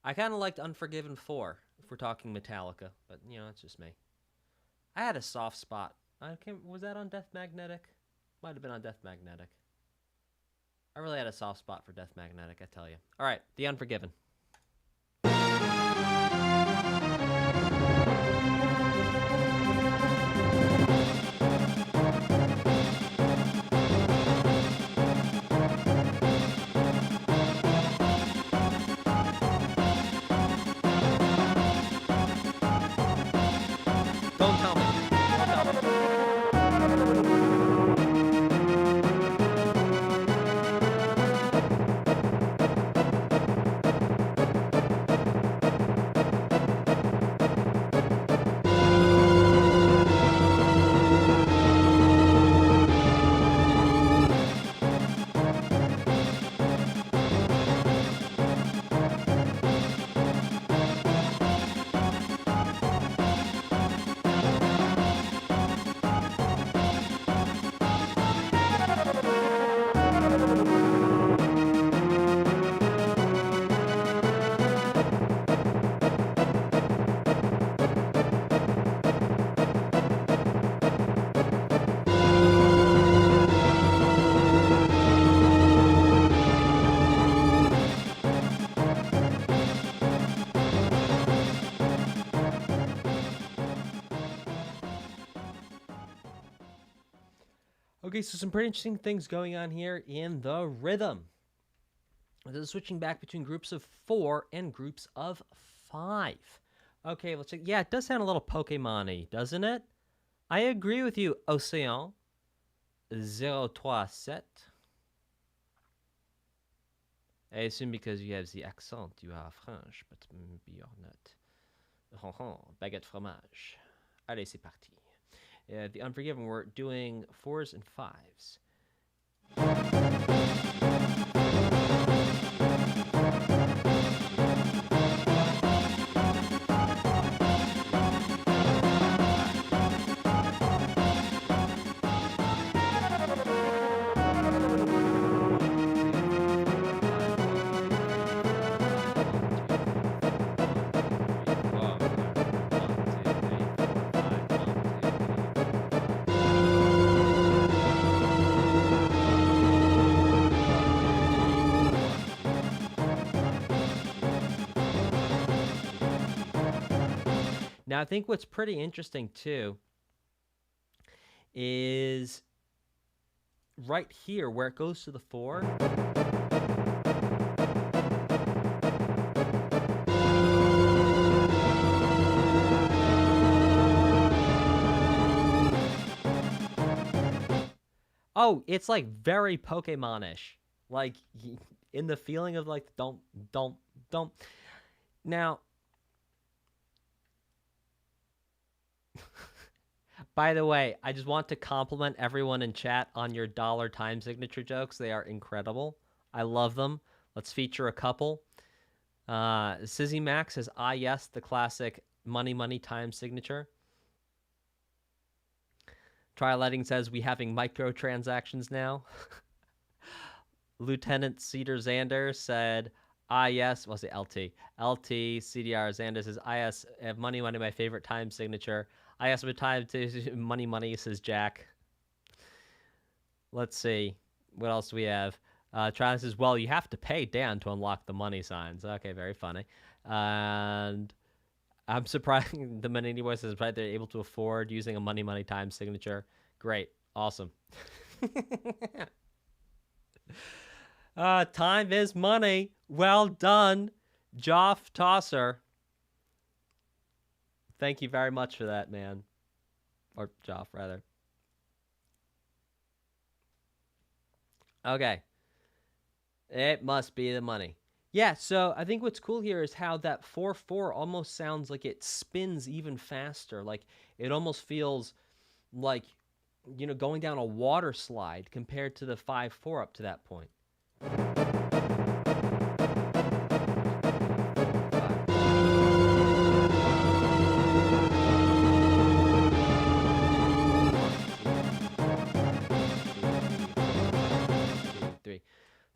I kind of liked Unforgiven 4, if we're talking Metallica, but, you know, it's just me. I had a soft spot. Was that on Death Magnetic? Might have been on Death Magnetic. I really had a soft spot for Death Magnetic, I tell you. All right, the Unforgiven. Don't tell me. Don't tell me. Okay, so some pretty interesting things going on here in the rhythm. This is switching back between groups of 4 and groups of 5. Okay, let's check. Yeah, it does sound a little Pokemon-y, doesn't it? I agree with you, Océan 037. I assume because you have the accent, you are French, but maybe you're not. Baguette fromage. Allez, c'est parti. The Unforgiven, we're doing 4s and 5s. Now, I think what's pretty interesting, too, is right here where it goes to the 4. Oh, it's like very Pokemon-ish. Like in the feeling of like don't. Now, by the way, I just want to compliment everyone in chat on your dollar time signature jokes. They are incredible. I love them. Let's feature a couple. Sizzy Max says, ah, yes, the classic money time signature. Tri-Lighting says, we having microtransactions now. Lieutenant Cedar Xander said, ah, yes, well, say LT. LT, CDR Xander says, ah, yes, have money, my favorite time signature. I asked with time to money, says Jack. Let's see. What else do we have? Travis says, well, you have to pay Dan to unlock the money signs. Okay, very funny. And I'm surprised the Manini Boy says, right, they're able to afford using a money time signature. Great. Awesome. Time is money. Well done, Joff Tosser. Thank you very much for that, man. Or Joff, rather. Okay. It must be the money. Yeah, so I think what's cool here is how that 4-4 almost sounds like it spins even faster. Like, it almost feels like, you know, going down a water slide compared to the 5-4 up to that point.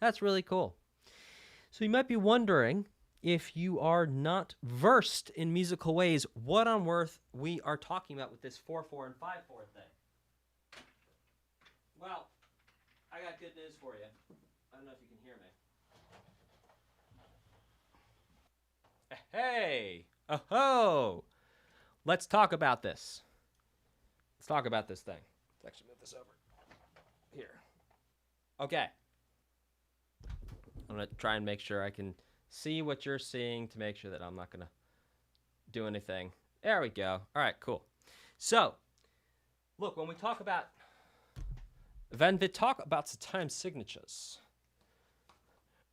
That's really cool. So you might be wondering, if you are not versed in musical ways, what on earth we are talking about with this 4-4 and 5-4 thing. Well, I got good news for you. I don't know if you can hear me. Hey! Oh-ho! Let's talk about this. Let's talk about this thing. Let's actually move this over. Here. Okay. I'm going to try and make sure I can see what you're seeing to make sure that I'm not going to do anything. There we go. All right, cool. So, look, when we talk about the time signatures,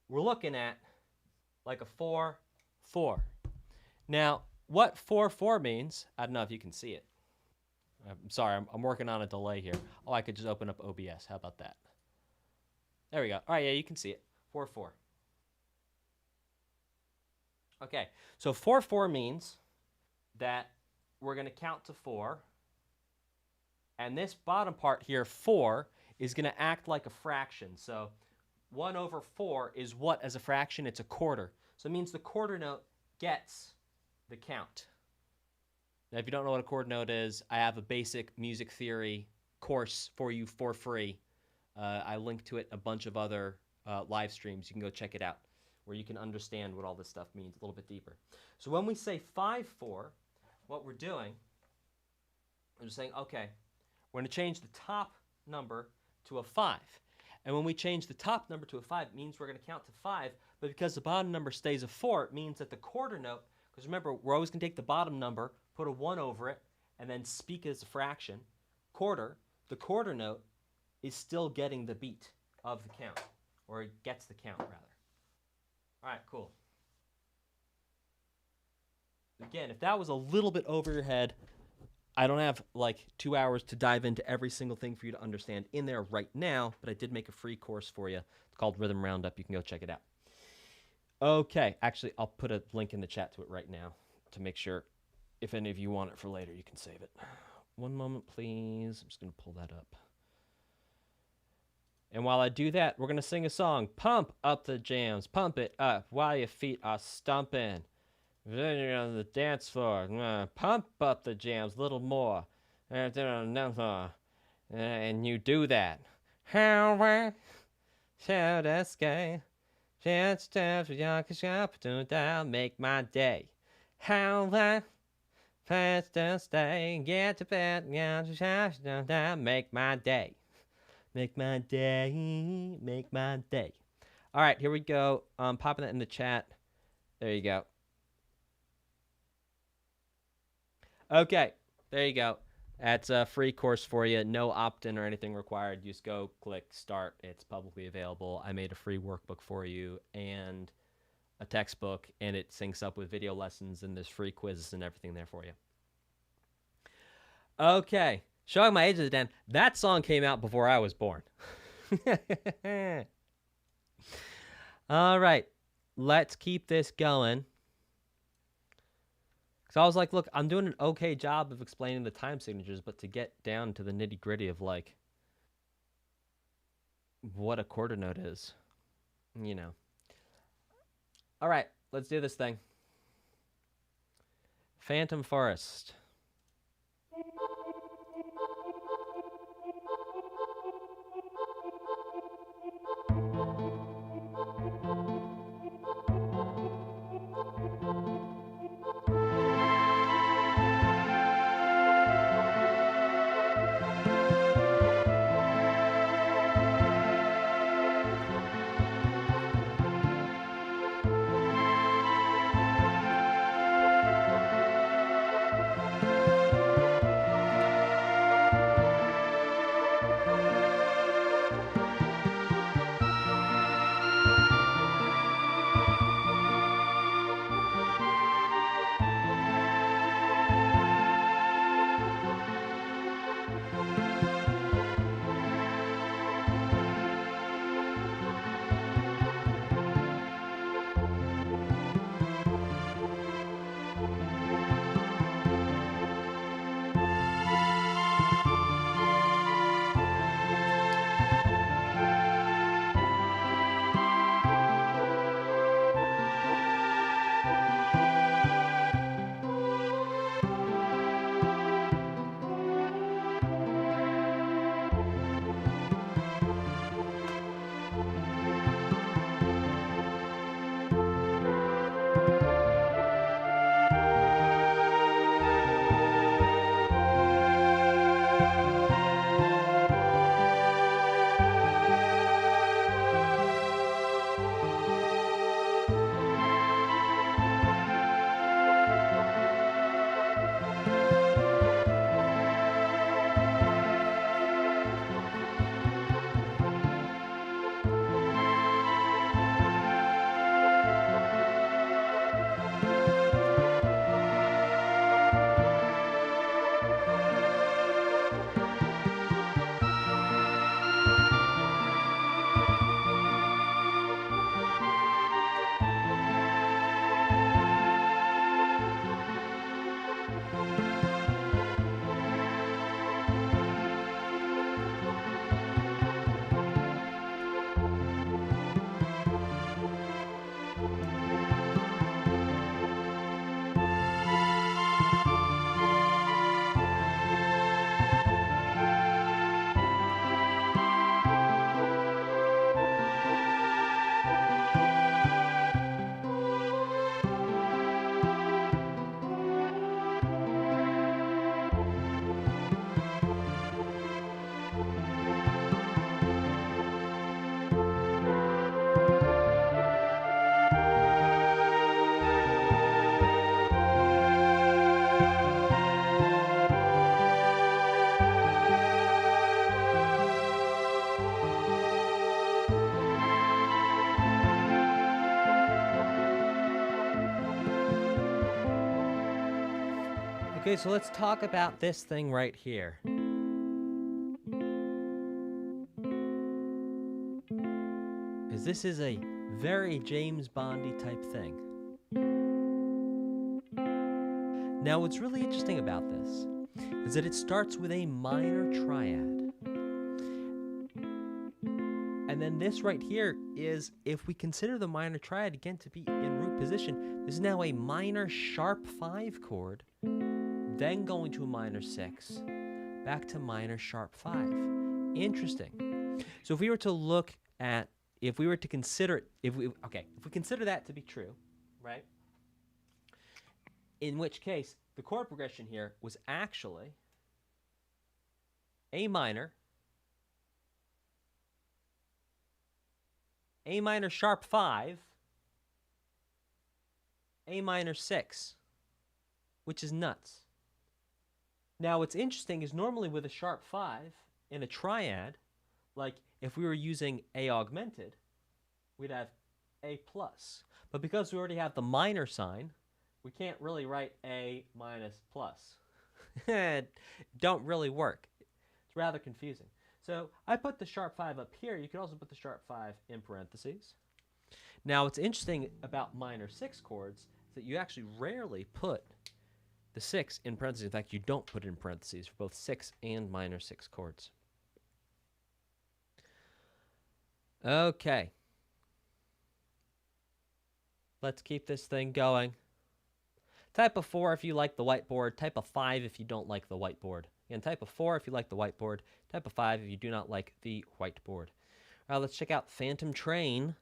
we're looking at like a 4-4. Now, what 4-4 means, I don't know if you can see it. I'm sorry, I'm working on a delay here. Oh, I could just open up OBS. How about that? There we go. All right, yeah, you can see it. 4-4. Okay, so 4-4 means that we're going to count to 4, and this bottom part here, 4, is going to act like a fraction. So 1/4 is what as a fraction? It's a quarter. So it means the quarter note gets the count. Now, if you don't know what a quarter note is, I have a basic music theory course for you for free. I link to it a bunch of other live streams. You can go check it out, where you can understand what all this stuff means a little bit deeper. So when we say 5-4, what we're doing, I'm just saying, okay, we're going to change the top number to a 5. And when we change the top number to a 5, it means we're going to count to 5. But because the bottom number stays a 4, it means that the quarter note, because remember, we're always going to take the bottom number, put a 1 over it, and then speak it as a fraction. The quarter note is still getting the beat of the count. Or it gets the count, rather. All right, cool. Again, if that was a little bit over your head, I don't have like 2 hours to dive into every single thing for you to understand in there right now, but I did make a free course for you. It's called Rhythm Roundup. You can go check it out. Okay, actually, I'll put a link in the chat to it right now to make sure if any of you want it for later, you can save it. One moment, please. I'm just going to pull that up. And while I do that, we're going to sing a song. Pump up the jams. Pump it up while your feet are stomping. Then you're on the dance floor. Pump up the jams a little more. And you do that. How shall the sky make my day. How fast to stay. Get to bed. Make my day. Make my day, make my day. All right, here we go. Popping that in the chat. There you go. Okay, there you go. That's a free course for you. No opt-in or anything required. You just go click start. It's publicly available. I made a free workbook for you and a textbook, and it syncs up with video lessons, and there's free quizzes and everything there for you. Okay. Showing my age again, that song came out before I was born. All right. let's keep this going. So I was like, look, I'm doing an okay job of explaining the time signatures, but to get down to the nitty gritty of like what a quarter note is, you know. All right, let's do this thing. Phantom Forest. Okay, so let's talk about this thing right here. Because this is a very James Bondy type thing. Now, what's really interesting about this is that it starts with a minor triad. And then this right here is, if we consider the minor triad again to be in root position, this is now a minor sharp 5 chord, then going to a minor 6, back to minor sharp 5. Interesting. So if we were to look at, if we consider that to be true, right? In which case, the chord progression here was actually A minor sharp 5, A minor 6, which is nuts. Now, what's interesting is normally with a sharp 5 in a triad, like if we were using A augmented, we'd have A plus. But because we already have the minor sign, we can't really write A minus plus. Don't really work. It's rather confusing. So I put the sharp 5 up here. You could also put the sharp 5 in parentheses. Now, what's interesting about minor 6 chords is that you actually rarely put the 6 in parentheses. In fact, you don't put it in parentheses for both 6 and minor 6 chords. Okay. Let's keep this thing going. Type a 4 if you like the whiteboard. Type a 5 if you don't like the whiteboard. Again, type a 4 if you like the whiteboard. Type a 5 if you do not like the whiteboard. All right, let's check out Phantom Train.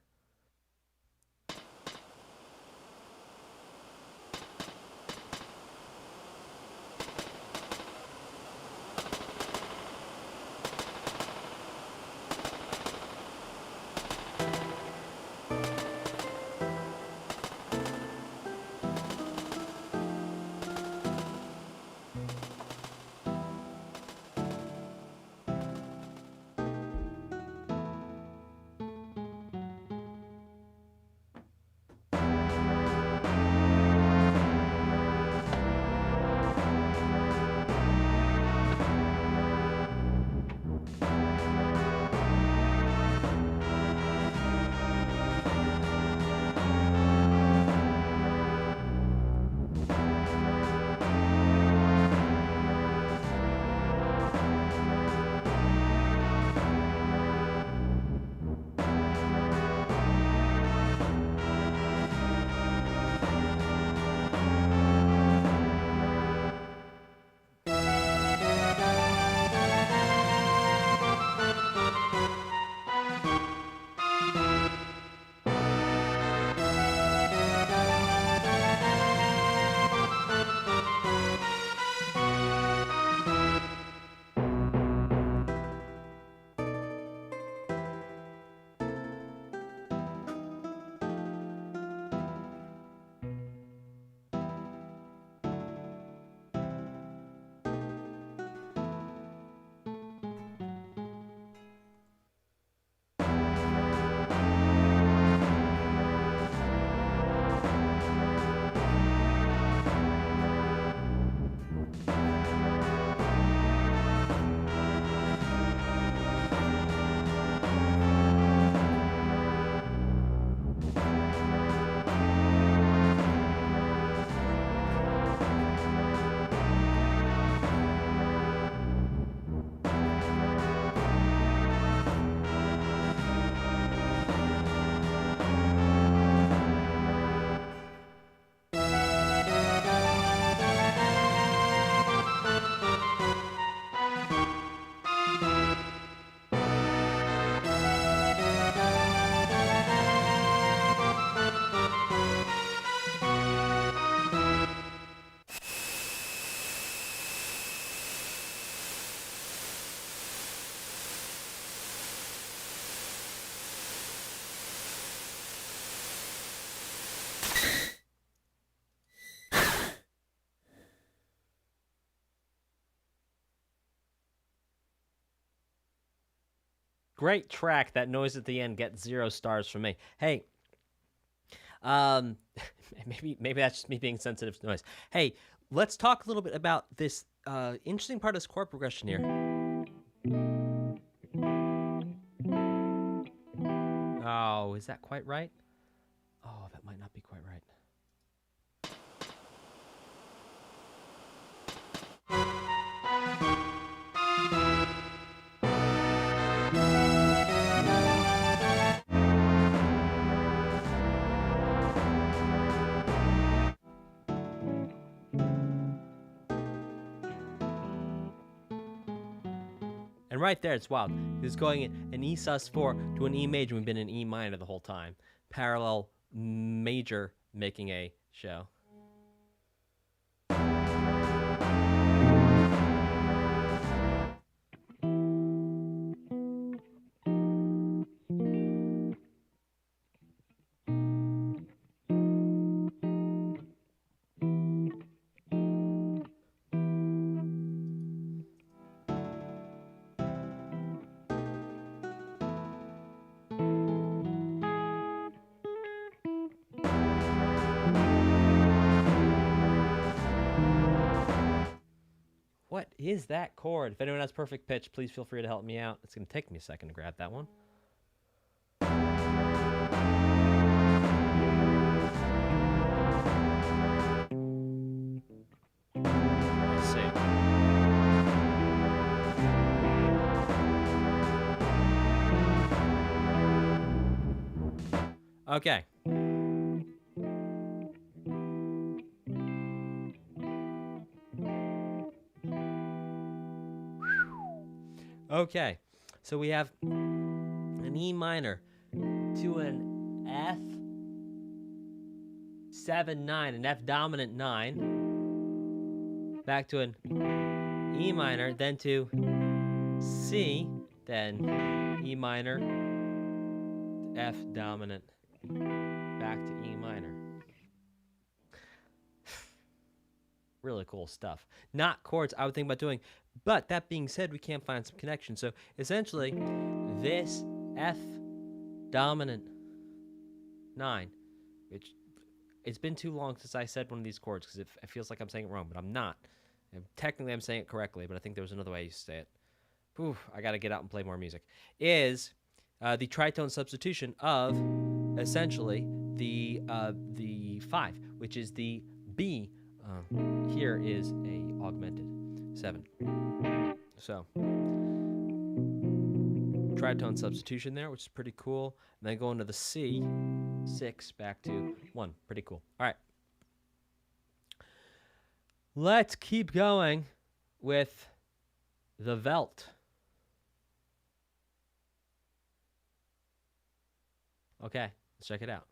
Great track. That noise at the end gets 0 stars from me. Hey, maybe that's just me being sensitive to noise. Hey, let's talk a little bit about this interesting part of this chord progression here. Oh, is that quite right? Oh, that might not be quite right. And right there, it's wild. It's going an E sus4 to an E major. We've been in E minor the whole time. Parallel major making a show. What is that chord? If anyone has perfect pitch, please feel free to help me out. It's going to take me a second to grab that one. Okay. Okay. So we have an E minor to an F 7 9, an F dominant 9, back to an E minor, then to C, then E minor, F dominant, back to E minor. Really cool stuff. Not chords I would think about doing, but that being said, we can't find some connection. So essentially, this F dominant 9, which it's been too long since I said one of these chords because it feels like I'm saying it wrong, but I'm not. Technically, I'm saying it correctly, but I think there was another way I used to say it. Oof, I got to get out and play more music. Is the tritone substitution of essentially the 5, which is the B. Here is a augmented 7. So tritone substitution there, which is pretty cool. And then going to the C, 6 back to 1. Pretty cool. All right. Let's keep going with the Veldt. Okay, let's check it out.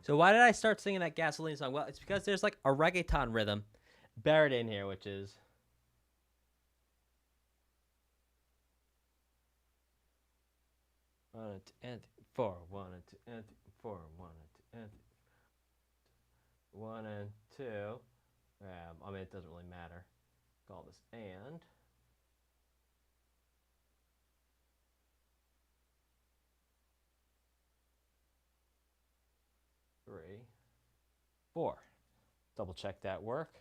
So why did I start singing that Gasoline song? Well, it's because there's like a reggaeton rhythm buried in here, which is... One and two and 4, 1 and 2 and 4, 1 and 2 and 1 and 2. I mean, it doesn't really matter. Call this and. Three, 4. Double check that work.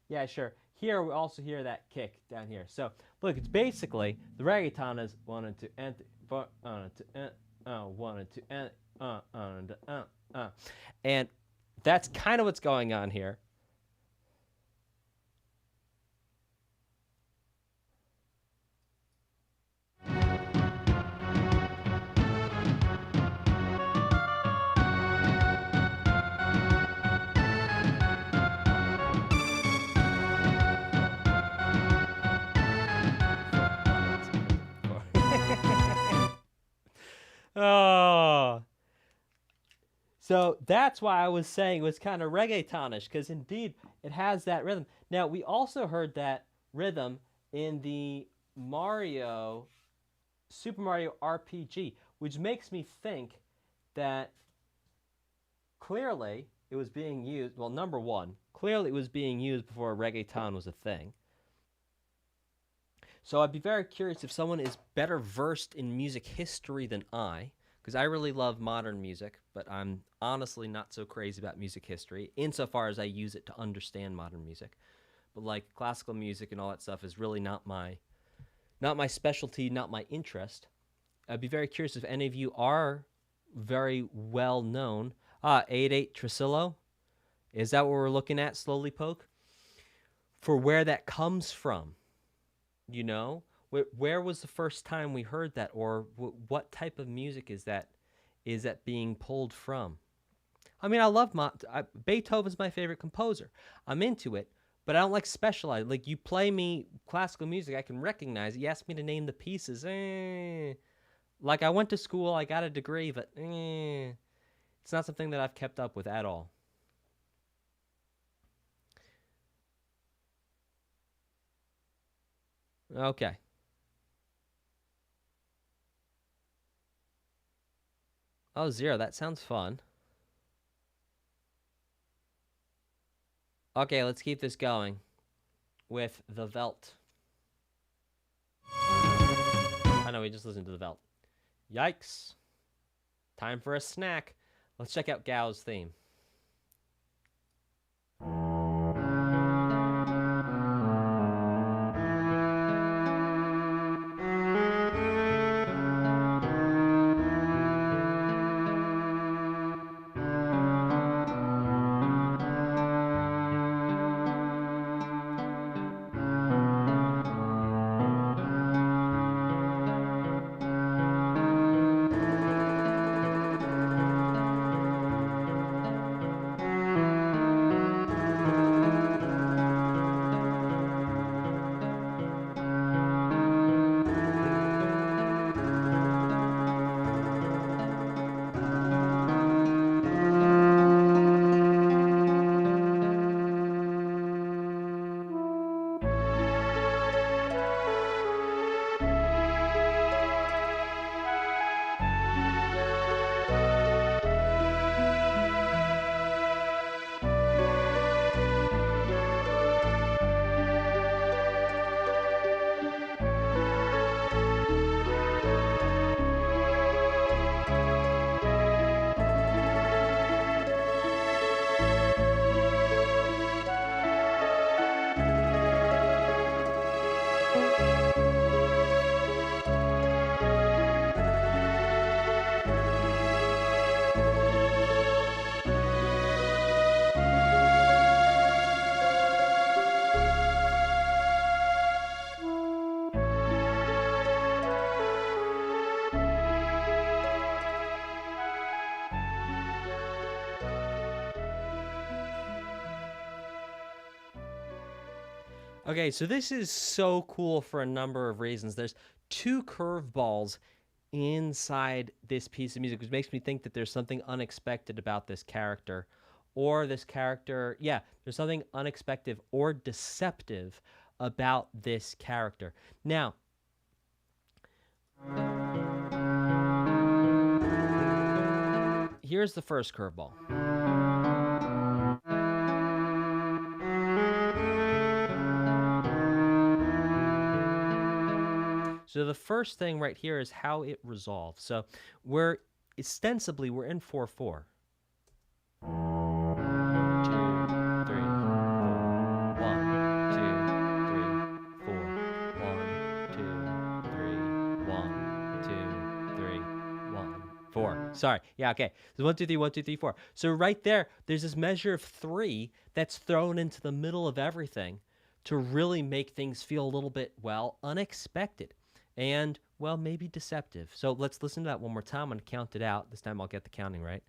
Yeah, sure. Here we also hear that kick down here. So look, it's basically the reggaeton is 1 and 2 and 4, 1 and 2 and 1 and 2 and and that's kind of what's going on here. Oh. So that's why I was saying it was kind of reggaetonish, because indeed it has that rhythm. Now, we also heard that rhythm in the Super Mario RPG, which makes me think that clearly it was being used. Well, number one, clearly it was being used before reggaeton was a thing. So I'd be very curious if someone is better versed in music history than I, because I really love modern music, but I'm honestly not so crazy about music history insofar as I use it to understand modern music. But like classical music and all that stuff is really not my specialty, not my interest. I'd be very curious if any of you are very well known. 88 Tresillo. Is that what we're looking at, Slowly Poke? For where that comes from. You know, where was the first time we heard that, or what type of music is that being pulled from? I mean, I love Beethoven's my favorite composer. I'm into it, but I don't like specialize. Like, you play me classical music, I can recognize it. You ask me to name the pieces. Like, I went to school, I got a degree, but it's not something that I've kept up with at all. Okay. Oh, Zero, that sounds fun. Okay, let's keep this going with the Veldt. I know, we just listened to the Veldt. Yikes. Time for a snack. Let's check out Gao's theme. Okay, so this is so cool for a number of reasons. There's two curveballs inside this piece of music, which makes me think that there's something unexpected about this character. Or this character, yeah, there's something unexpected or deceptive about this character. Now, here's the first curveball. So the first thing right here is how it resolves. So we're ostensibly we're in 4/4. 1, 2, 3, 4. 1, 2, 3, 4. 1, 2, 3. 1, 2, 3. 1, 4. Sorry. Yeah, okay. So 1, 2, 3, 1, 2, 3, 4. So right there's this measure of 3 that's thrown into the middle of everything to really make things feel a little bit, well, unexpected. And, well, maybe deceptive. So let's listen to that one more time and count it out. This time I'll get the counting right.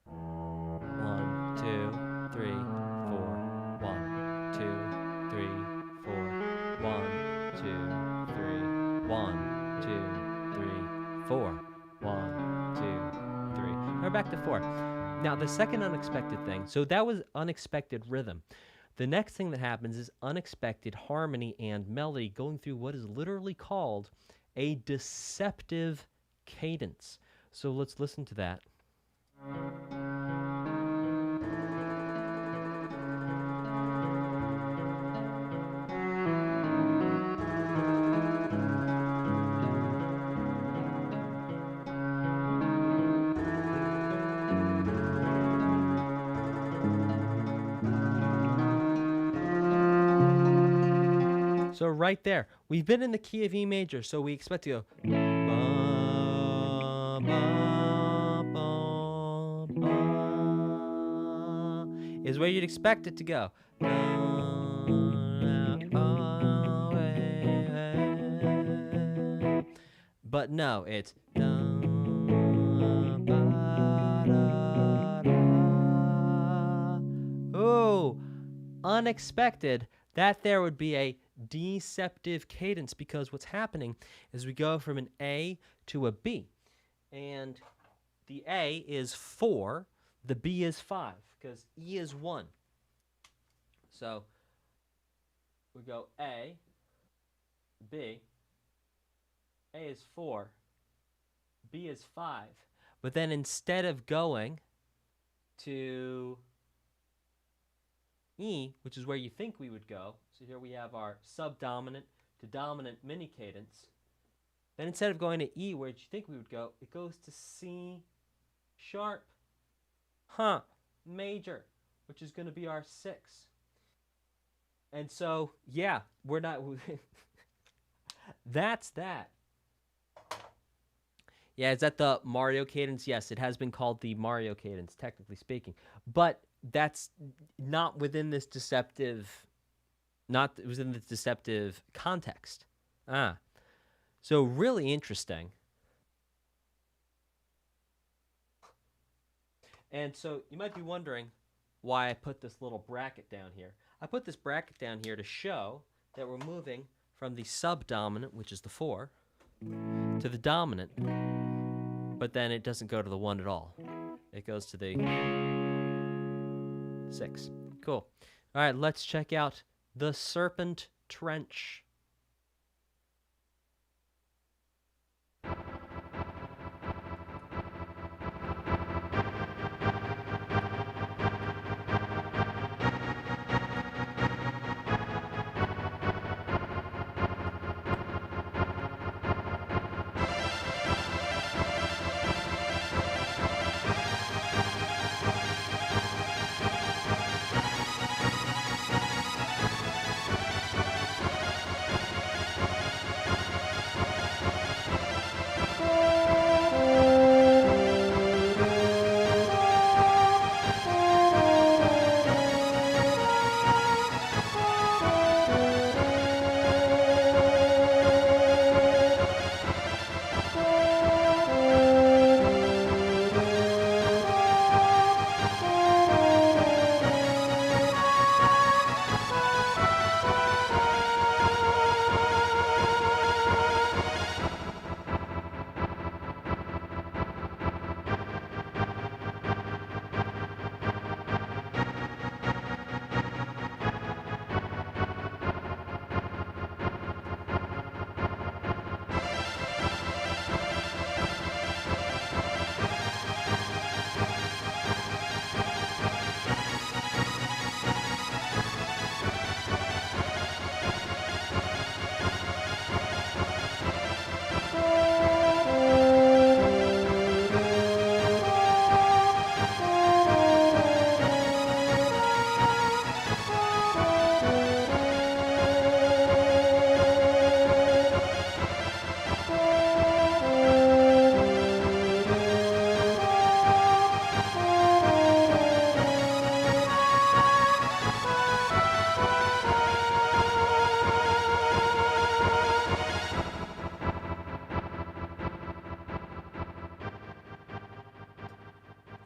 1, 2, 3, 4. 1, 2, 3, 4. 1, 2, 3. 1, 2, 3, 4. 1, 2, We're back to 4. Now, the second unexpected thing, so that was unexpected rhythm. The next thing that happens is unexpected harmony and melody going through what is literally called a deceptive cadence. So let's listen to that. So right there, we've been in the key of E major, so we expect to go ba, ba, ba, ba, is where you'd expect it to go. But no, it's oh, unexpected. That there would be a deceptive cadence, because what's happening is we go from an A to a B, and the A is 4, the B is 5, because E is 1. So we go A, B, A is 4, B is 5, but then instead of going to E, which is where you think we would go. So here we have our subdominant to dominant mini cadence. Then instead of going to E, where you think we would go, it goes to C sharp, major, which is going to be our 6. And so, yeah, we're not, that's that. Yeah, is that the Mario cadence? Yes, it has been called the Mario cadence, technically speaking. But that's not within this deceptive, not within the deceptive context. So really interesting. And so you might be wondering why I put this little bracket down here. I put this bracket down here to show that we're moving from the subdominant, which is the 4, to the dominant, but then it doesn't go to the 1 at all. It goes to the 6. Cool. All right, let's check out the Serpent Trench.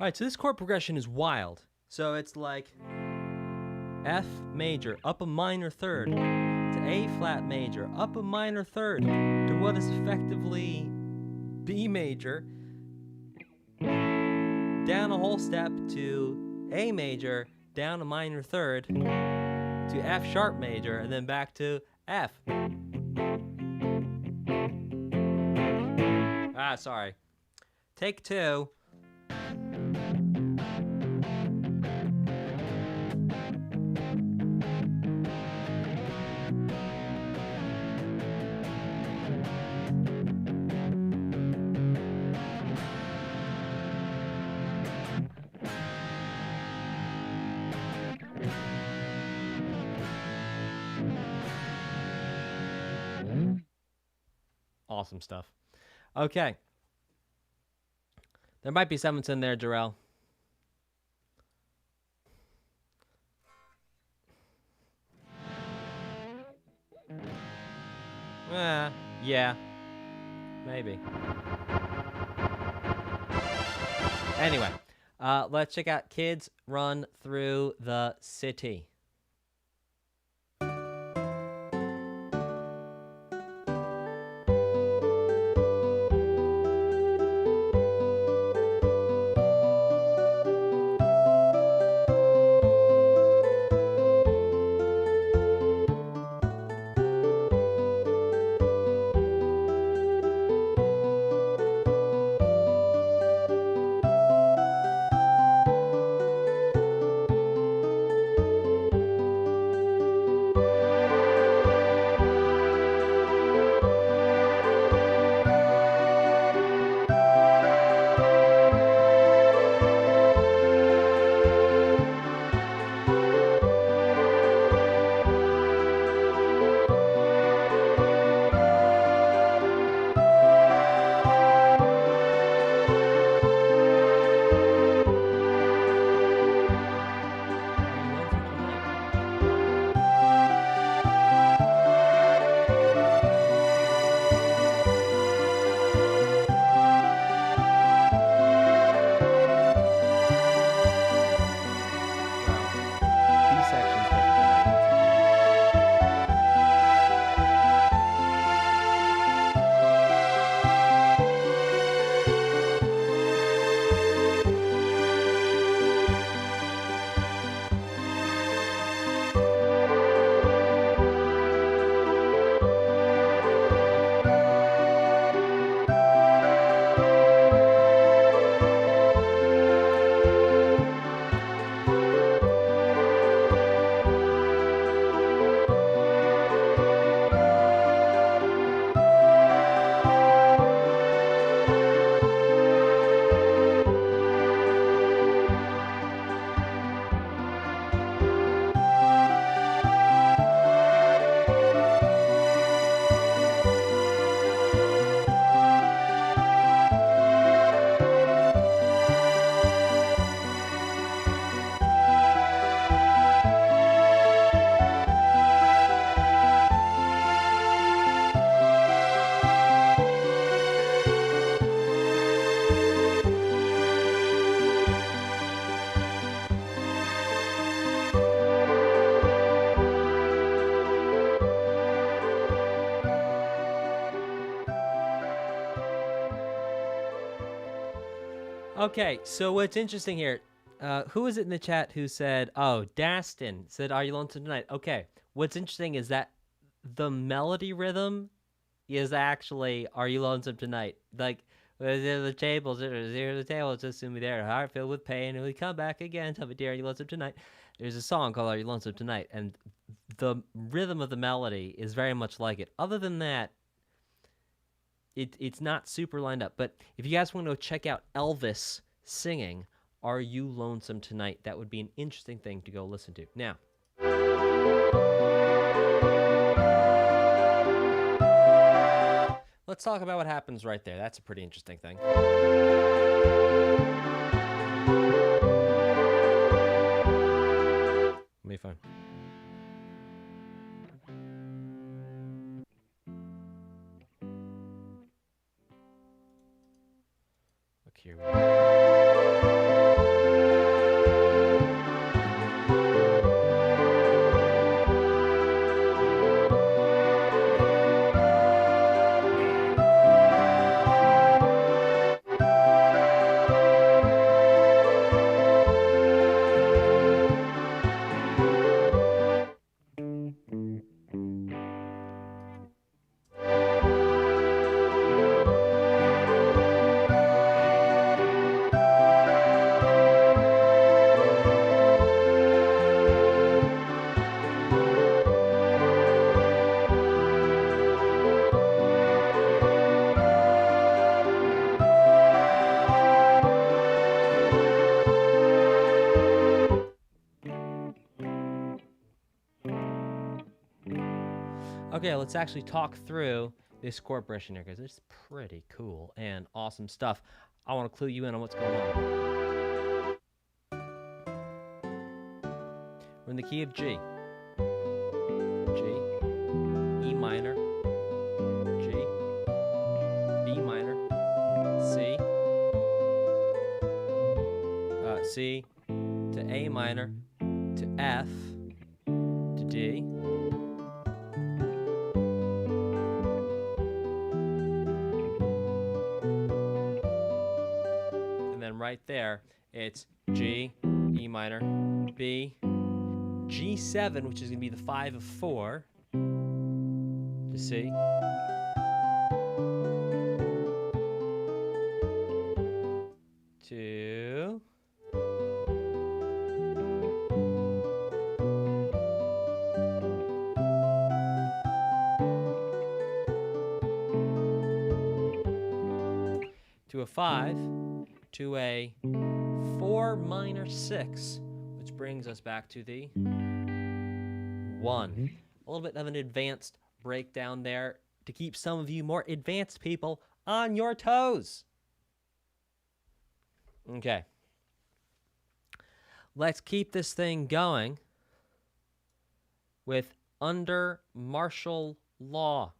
All right, so this chord progression is wild. So it's like F major, up a minor third, to A flat major, up a minor third, to what is effectively B major, down a whole step to A major, down a minor third, to F sharp major, and then back to F. Sorry. Take two. Awesome stuff. Okay. There might be sevenths in there, Jarrell. Yeah. Maybe. Anyway, let's check out Kids Run Through the City. Okay, so what's interesting here, who was it in the chat who said, oh, Dastin said, are you lonesome tonight? Okay, what's interesting is that the melody rhythm is actually, are you lonesome tonight? Like, the tables, the table, just assume me there, heart filled with pain, and we come back again, tell me, dear, are you lonesome tonight? There's a song called Are You Lonesome Tonight, and the rhythm of the melody is very much like it. Other than that, it's not super lined up. But if you guys want to go check out Elvis singing Are You Lonesome Tonight, that would be an interesting thing to go listen to. Now, let's talk about what happens right there. That's a pretty interesting thing. Let me find. Look here. Okay, let's actually talk through this chord progression here because it's pretty cool and awesome stuff. I want to clue you in on what's going on. We're in the key of G. G, E minor, G, B minor, C, C to A minor, to F, to D, and then right there, it's G, E minor, B, G7, which is going to be the 5 of 4, to C, to a 5, to a 4 minor 6, which brings us back to the 1. A little bit of an advanced breakdown there to keep some of you more advanced people on your toes. Okay. Let's keep this thing going with under martial law.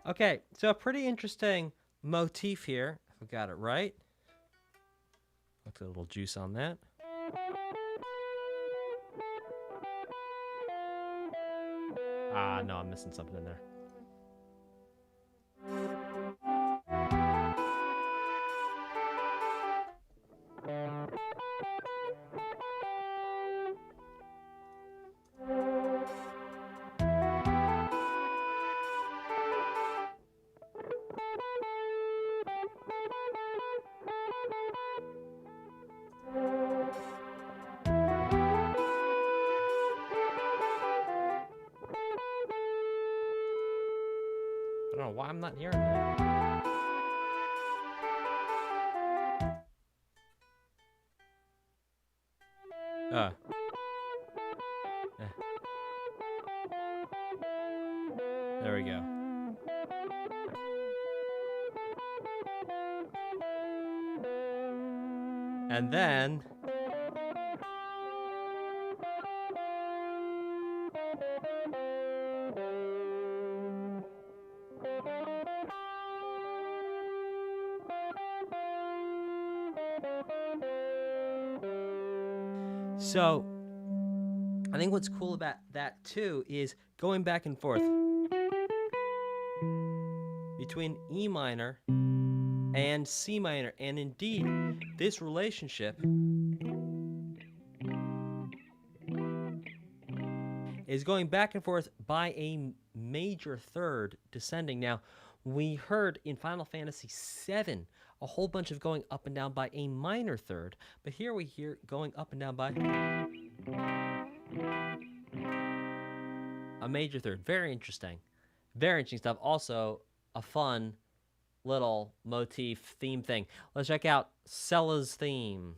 Okay, so a pretty interesting motif here. If I got it right. Let's get a little juice on that. Ah, no, I'm missing something in there. I don't know why I'm not hearing that. There we go. And then so I think what's cool about that too is going back and forth between E minor and C minor, and indeed this relationship is going back and forth by a major third descending. Now, we heard in Final Fantasy VII a whole bunch of going up and down by a minor third, but here we hear going up and down by a major third. Very interesting. Very interesting stuff. Also, a fun little motif theme thing. Let's check out Celes' theme.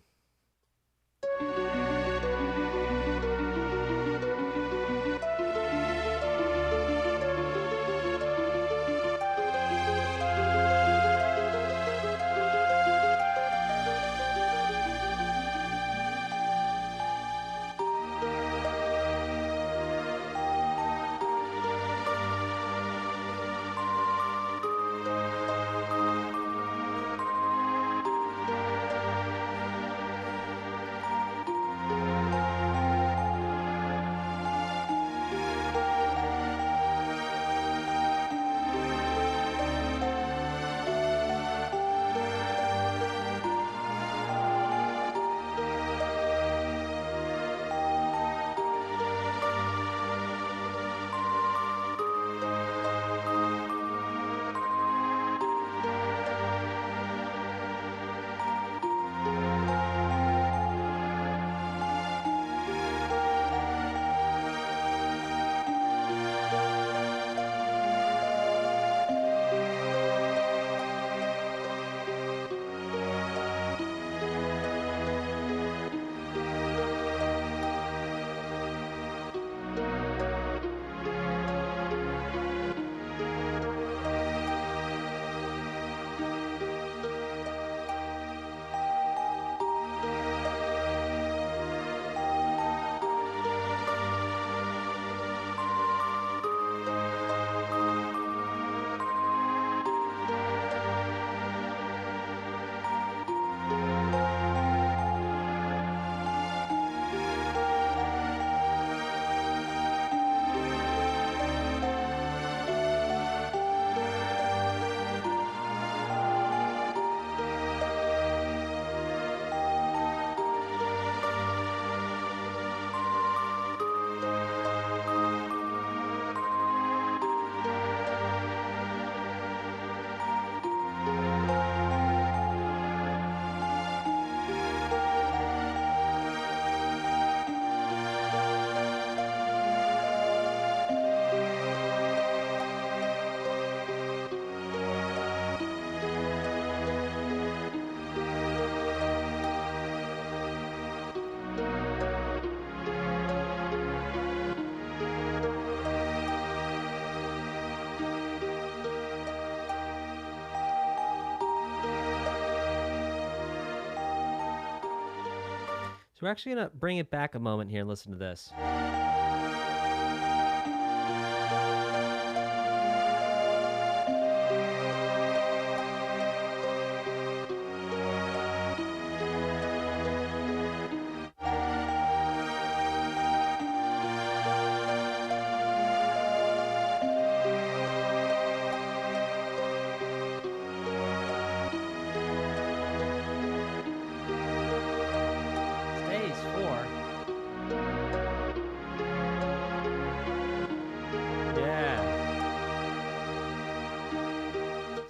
So we're actually going to bring it back a moment here and listen to this.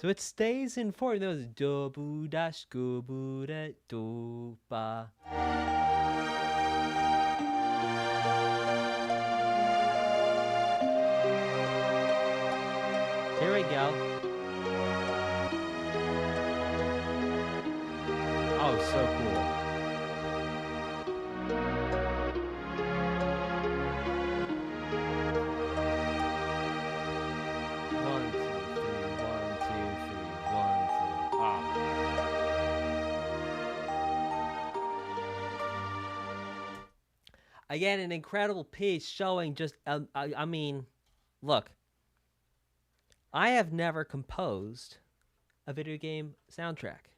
So it stays in 4. Those do bu dash go bu da do ba. Here we go. Oh, so cool. Again, an incredible piece showing just, I mean, look, I have never composed a video game soundtrack.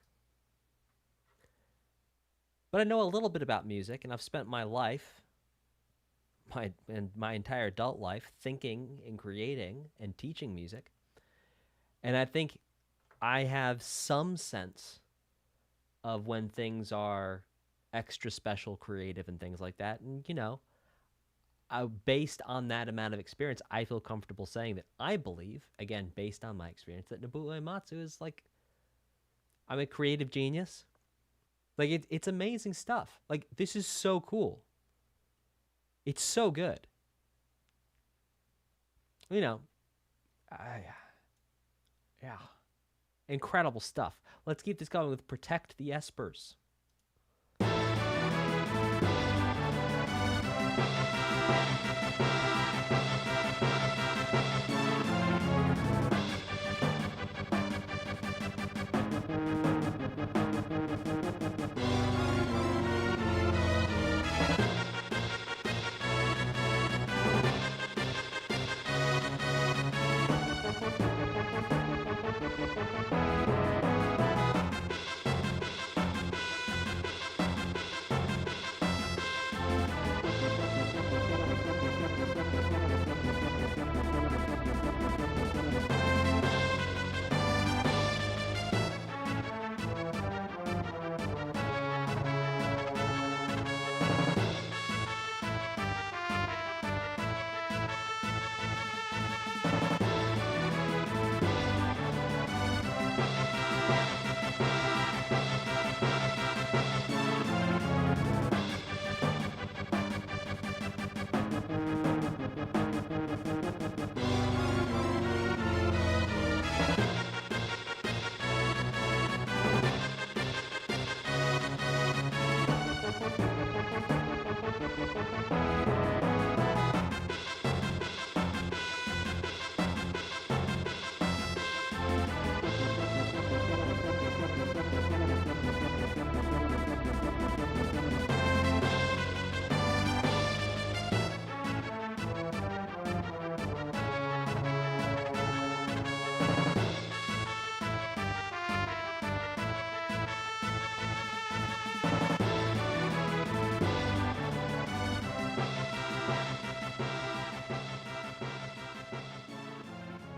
But I know a little bit about music, and I've spent my life, my entire adult life, thinking and creating and teaching music. And I think I have some sense of when things are extra special, creative, and things like that. And, you know, based on that amount of experience, I feel comfortable saying that I believe, again, based on my experience, that Nobuo Uematsu is like, I'm a creative genius. Like, it's amazing stuff. Like, this is so cool. It's so good. You know, yeah. Incredible stuff. Let's keep this going with Protect the Espers.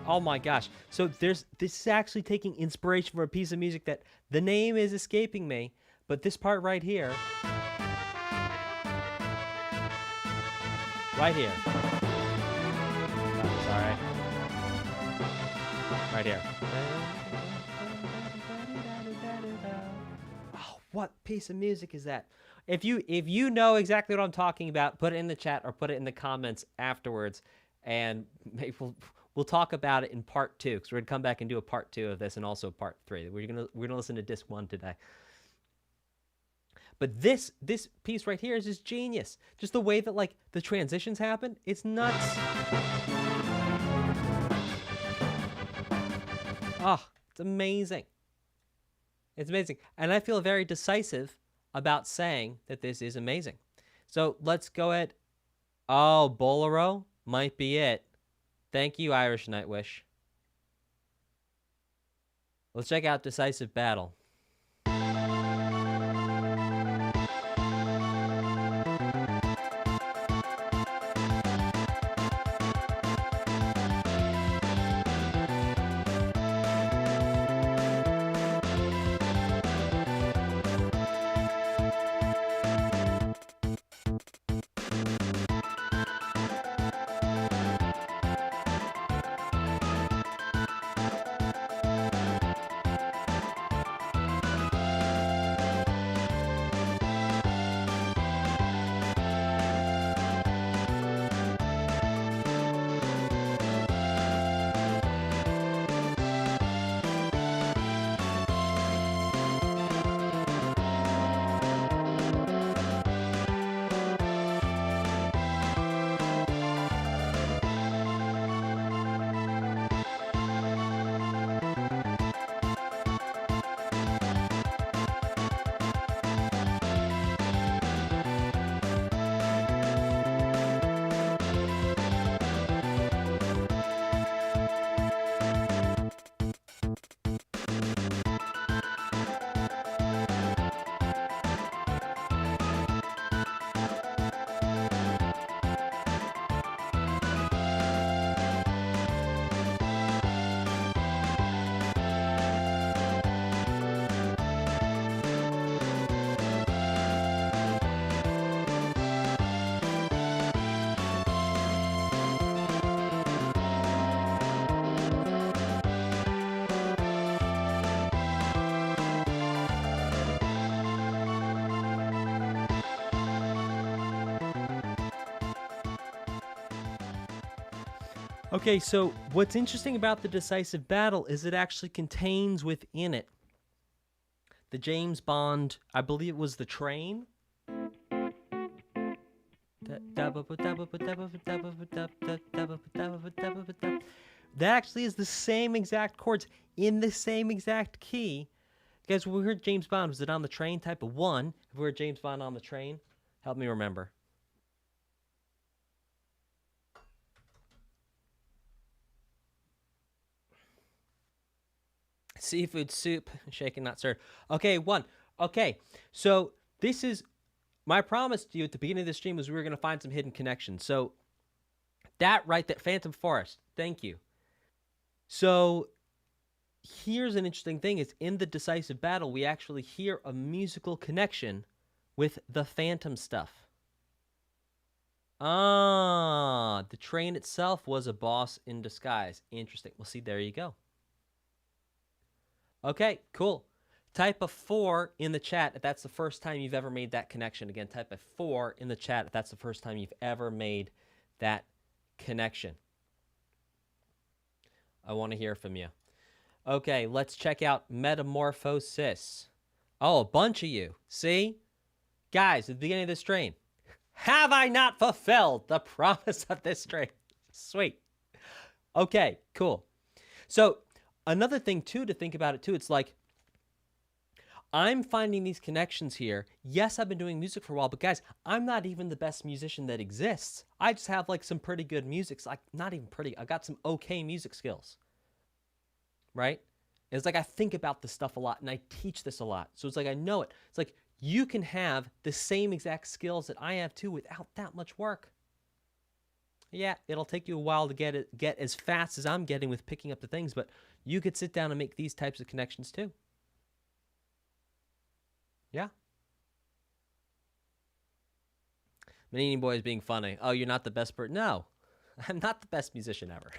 Oh my gosh. So this is actually taking inspiration from a piece of music that the name is escaping me, but this part right here. Right here. Oh, sorry. Right here. Oh, what piece of music is that? If you know exactly what I'm talking about, put it in the chat or put it in the comments afterwards, and maybe we'll talk about it in part 2, because we're gonna come back and do a part 2 of this, and also part 3. We're gonna listen to disc 1 today. But this piece right here is just genius. Just the way that like the transitions happen, it's nuts. Oh, it's amazing. It's amazing, and I feel very decisive about saying that this is amazing. So let's go ahead. Oh, Bolero might be it. Thank you, Irish Nightwish. Let's check out Decisive Battle. Okay, so what's interesting about the Decisive Battle is it actually contains within it the James Bond, I believe it was the train. That actually is the same exact chords in the same exact key. Guys, when we heard James Bond, was it on the train? Type of 1. If we heard James Bond on the train, help me remember. Seafood soup, shaken, not stirred. Okay, 1. Okay, so this is my promise to you at the beginning of the stream was we were going to find some hidden connections. So that right there, Phantom Forest, thank you. So here's an interesting thing is in the Decisive Battle, we actually hear a musical connection with the Phantom stuff. Ah, the train itself was a boss in disguise. Interesting. Well, see, there you go. Okay, cool. Type a 4 in the chat if that's the first time you've ever made that connection. Again, type a 4 in the chat if that's the first time you've ever made that connection. I want to hear from you. Okay, let's check out Metamorphosis. Oh, a bunch of you. See? Guys, at the beginning of this stream, have I not fulfilled the promise of this stream? Sweet. Okay, cool. So another thing, too, to think about it, too, it's like, I'm finding these connections here. Yes, I've been doing music for a while, but guys, I'm not even the best musician that exists. I just have like some pretty good music. Like, not even pretty. I got some okay music skills. Right? It's like I think about this stuff a lot and I teach this a lot. So it's like I know it. It's like you can have the same exact skills that I have too without that much work. Yeah, it'll take you a while to get as fast as I'm getting with picking up the things, but you could sit down and make these types of connections too. Yeah. Manini Boy is being funny. Oh, you're not the best person. No, I'm not the best musician ever.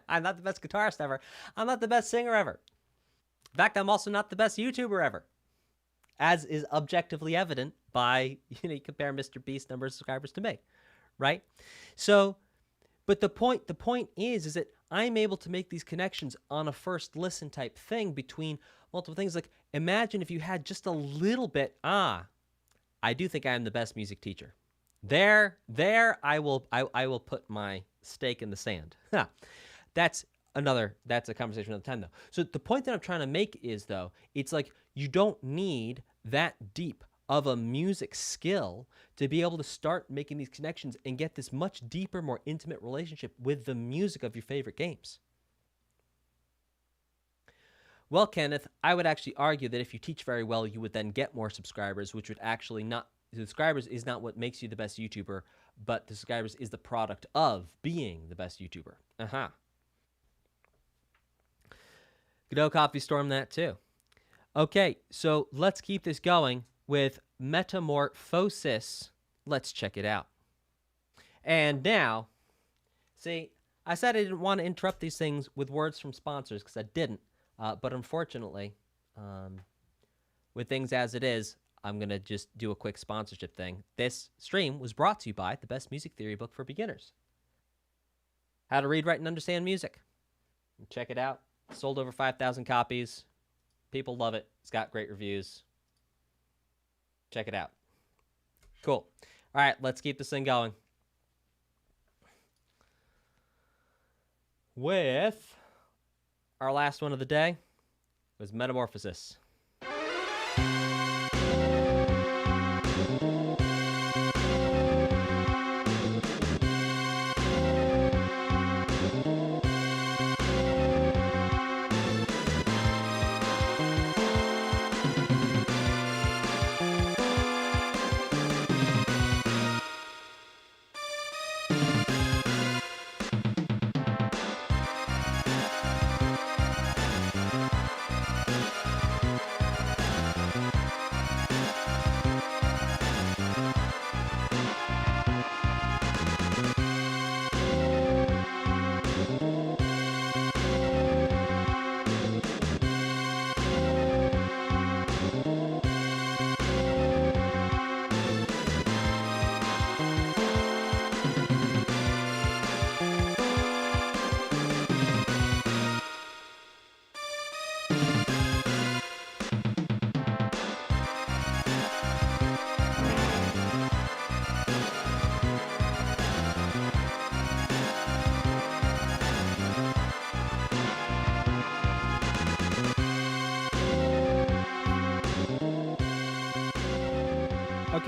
I'm not the best guitarist ever. I'm not the best singer ever. In fact, I'm also not the best YouTuber ever, as is objectively evident by, you compare Mr. Beast's number of subscribers to me, right? So, but the point is that I'm able to make these connections on a first listen type thing between multiple things. Like, imagine if you had just a little bit, I do think I am the best music teacher. There I will put my stake in the sand. That's a conversation another time, though. So the point that I'm trying to make is, though, it's like you don't need that deep of a music skill to be able to start making these connections and get this much deeper, more intimate relationship with the music of your favorite games. Well, Kenneth, I would actually argue that if you teach very well, you would then get more subscribers, which would actually not... Subscribers is not what makes you the best YouTuber, but the subscribers is the product of being the best YouTuber. Godot Coffee Storm that too. Okay, so let's keep this going with Metamorphosis. Let's check it out. And now, see, I said I didn't want to interrupt these things with words from sponsors because I didn't. But unfortunately, with things as it is, I'm going to just do a quick sponsorship thing. This stream was brought to you by the best music theory book for beginners. How to read, write, and understand music. Check it out. Sold over 5,000 copies. People love it. It's got great reviews. Check it out. Cool. All right, let's keep this thing going. With our last one of the day was Metamorphosis.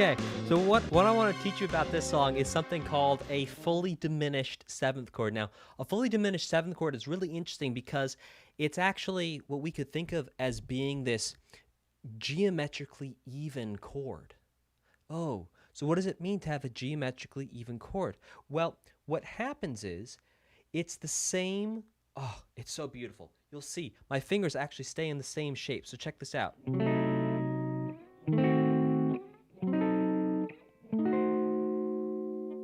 Okay, so what I want to teach you about this song is something called a fully diminished seventh chord. Now, a fully diminished seventh chord is really interesting because it's actually what we could think of as being this geometrically even chord. Oh, so what does it mean to have a geometrically even chord? Well, what happens is it's the same. Oh, it's so beautiful. You'll see my fingers actually stay in the same shape. So check this out.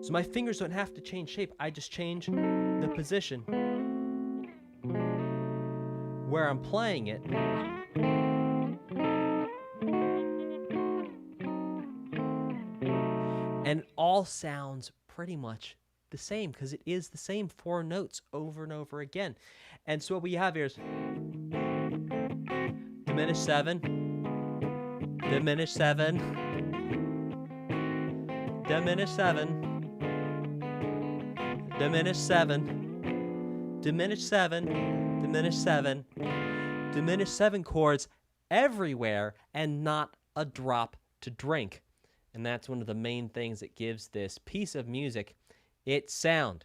So my fingers don't have to change shape. I just change the position where I'm playing it. And it all sounds pretty much the same because it is the same 4 notes over and over again. And so what we have here is diminished 7, diminished 7, diminished 7, diminished 7, diminished 7, diminished 7, diminished 7 chords everywhere and not a drop to drink. And that's one of the main things that gives this piece of music its sound.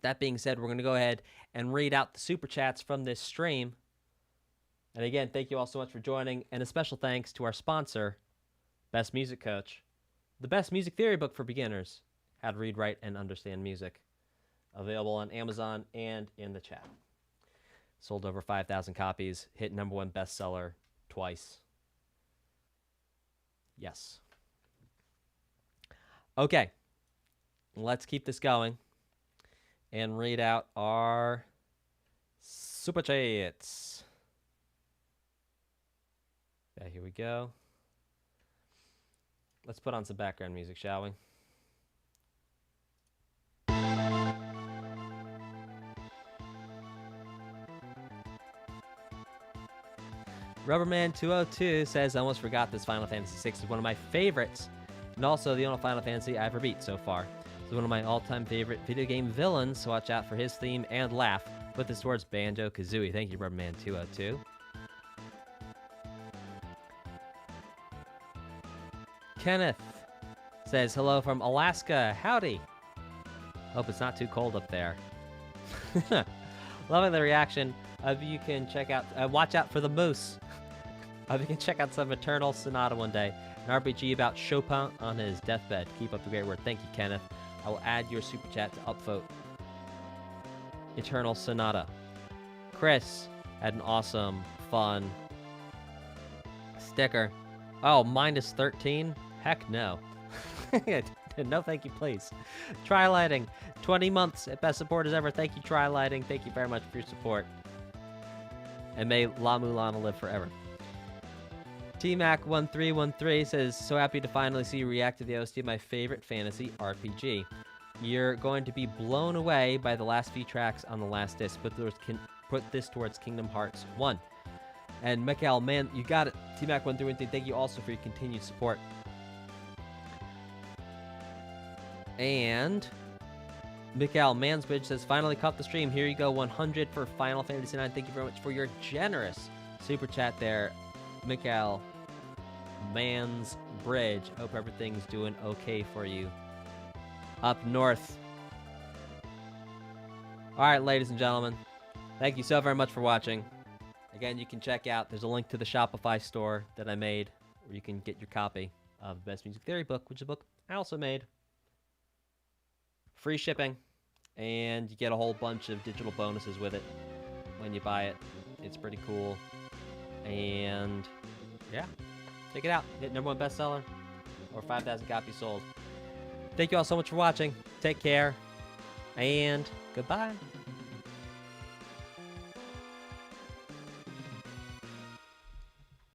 That being said, we're going to go ahead and read out the super chats from this stream. And again, thank you all so much for joining. And a special thanks to our sponsor, Best Music Coach, the best music theory book for beginners, How to Read, Write, and Understand Music. Available on Amazon and in the chat. Sold over 5,000 copies. Hit #1 bestseller twice. Yes. Okay. Let's keep this going and read out our super chats. Okay, here we go. Let's put on some background music, shall we? Rubberman202 says, I almost forgot this Final Fantasy VI is one of my favorites, and also the only Final Fantasy I ever beat so far. It's one of my all-time favorite video game villains, so watch out for his theme and laugh. Put this towards Banjo-Kazooie. Thank you, Rubberman202. Kenneth says, hello from Alaska. Howdy. Hope it's not too cold up there. Loving the reaction. You can check out, watch out for the moose. You can check out some Eternal Sonata one day. An RPG about Chopin on his deathbed. Keep up the great work. Thank you, Kenneth. I will add your super chat to upvote Eternal Sonata. Chris had an awesome, fun sticker. Oh, -13? Heck no. No, thank you, please. Tri-Lighting, 20 months at best support as ever. Thank you, Tri-Lighting. Thank you very much for your support. And may La Mulana live forever. TMac1313 says, so happy to finally see you react to the OST of my favorite fantasy RPG. You're going to be blown away by the last few tracks on the last disc. Put this towards Kingdom Hearts 1. And Mikhail, man, you got it. TMac1313, thank you also for your continued support. And Mikhail Mansbridge says, finally caught the stream. Here you go, 100 for Final Fantasy IX. Thank you very much for your generous super chat there, Mikhail Mansbridge. Hope everything's doing okay for you up north. All right, ladies and gentlemen, thank you so very much for watching. Again, you can check out, there's a link to the Shopify store that I made where you can get your copy of the Best Music Theory book, which is a book I also made. Free shipping, and you get a whole bunch of digital bonuses with it when you buy it. It's pretty cool. And yeah, check it out. Hit #1 bestseller or 5,000 copies sold. Thank you all so much for watching. Take care, and goodbye.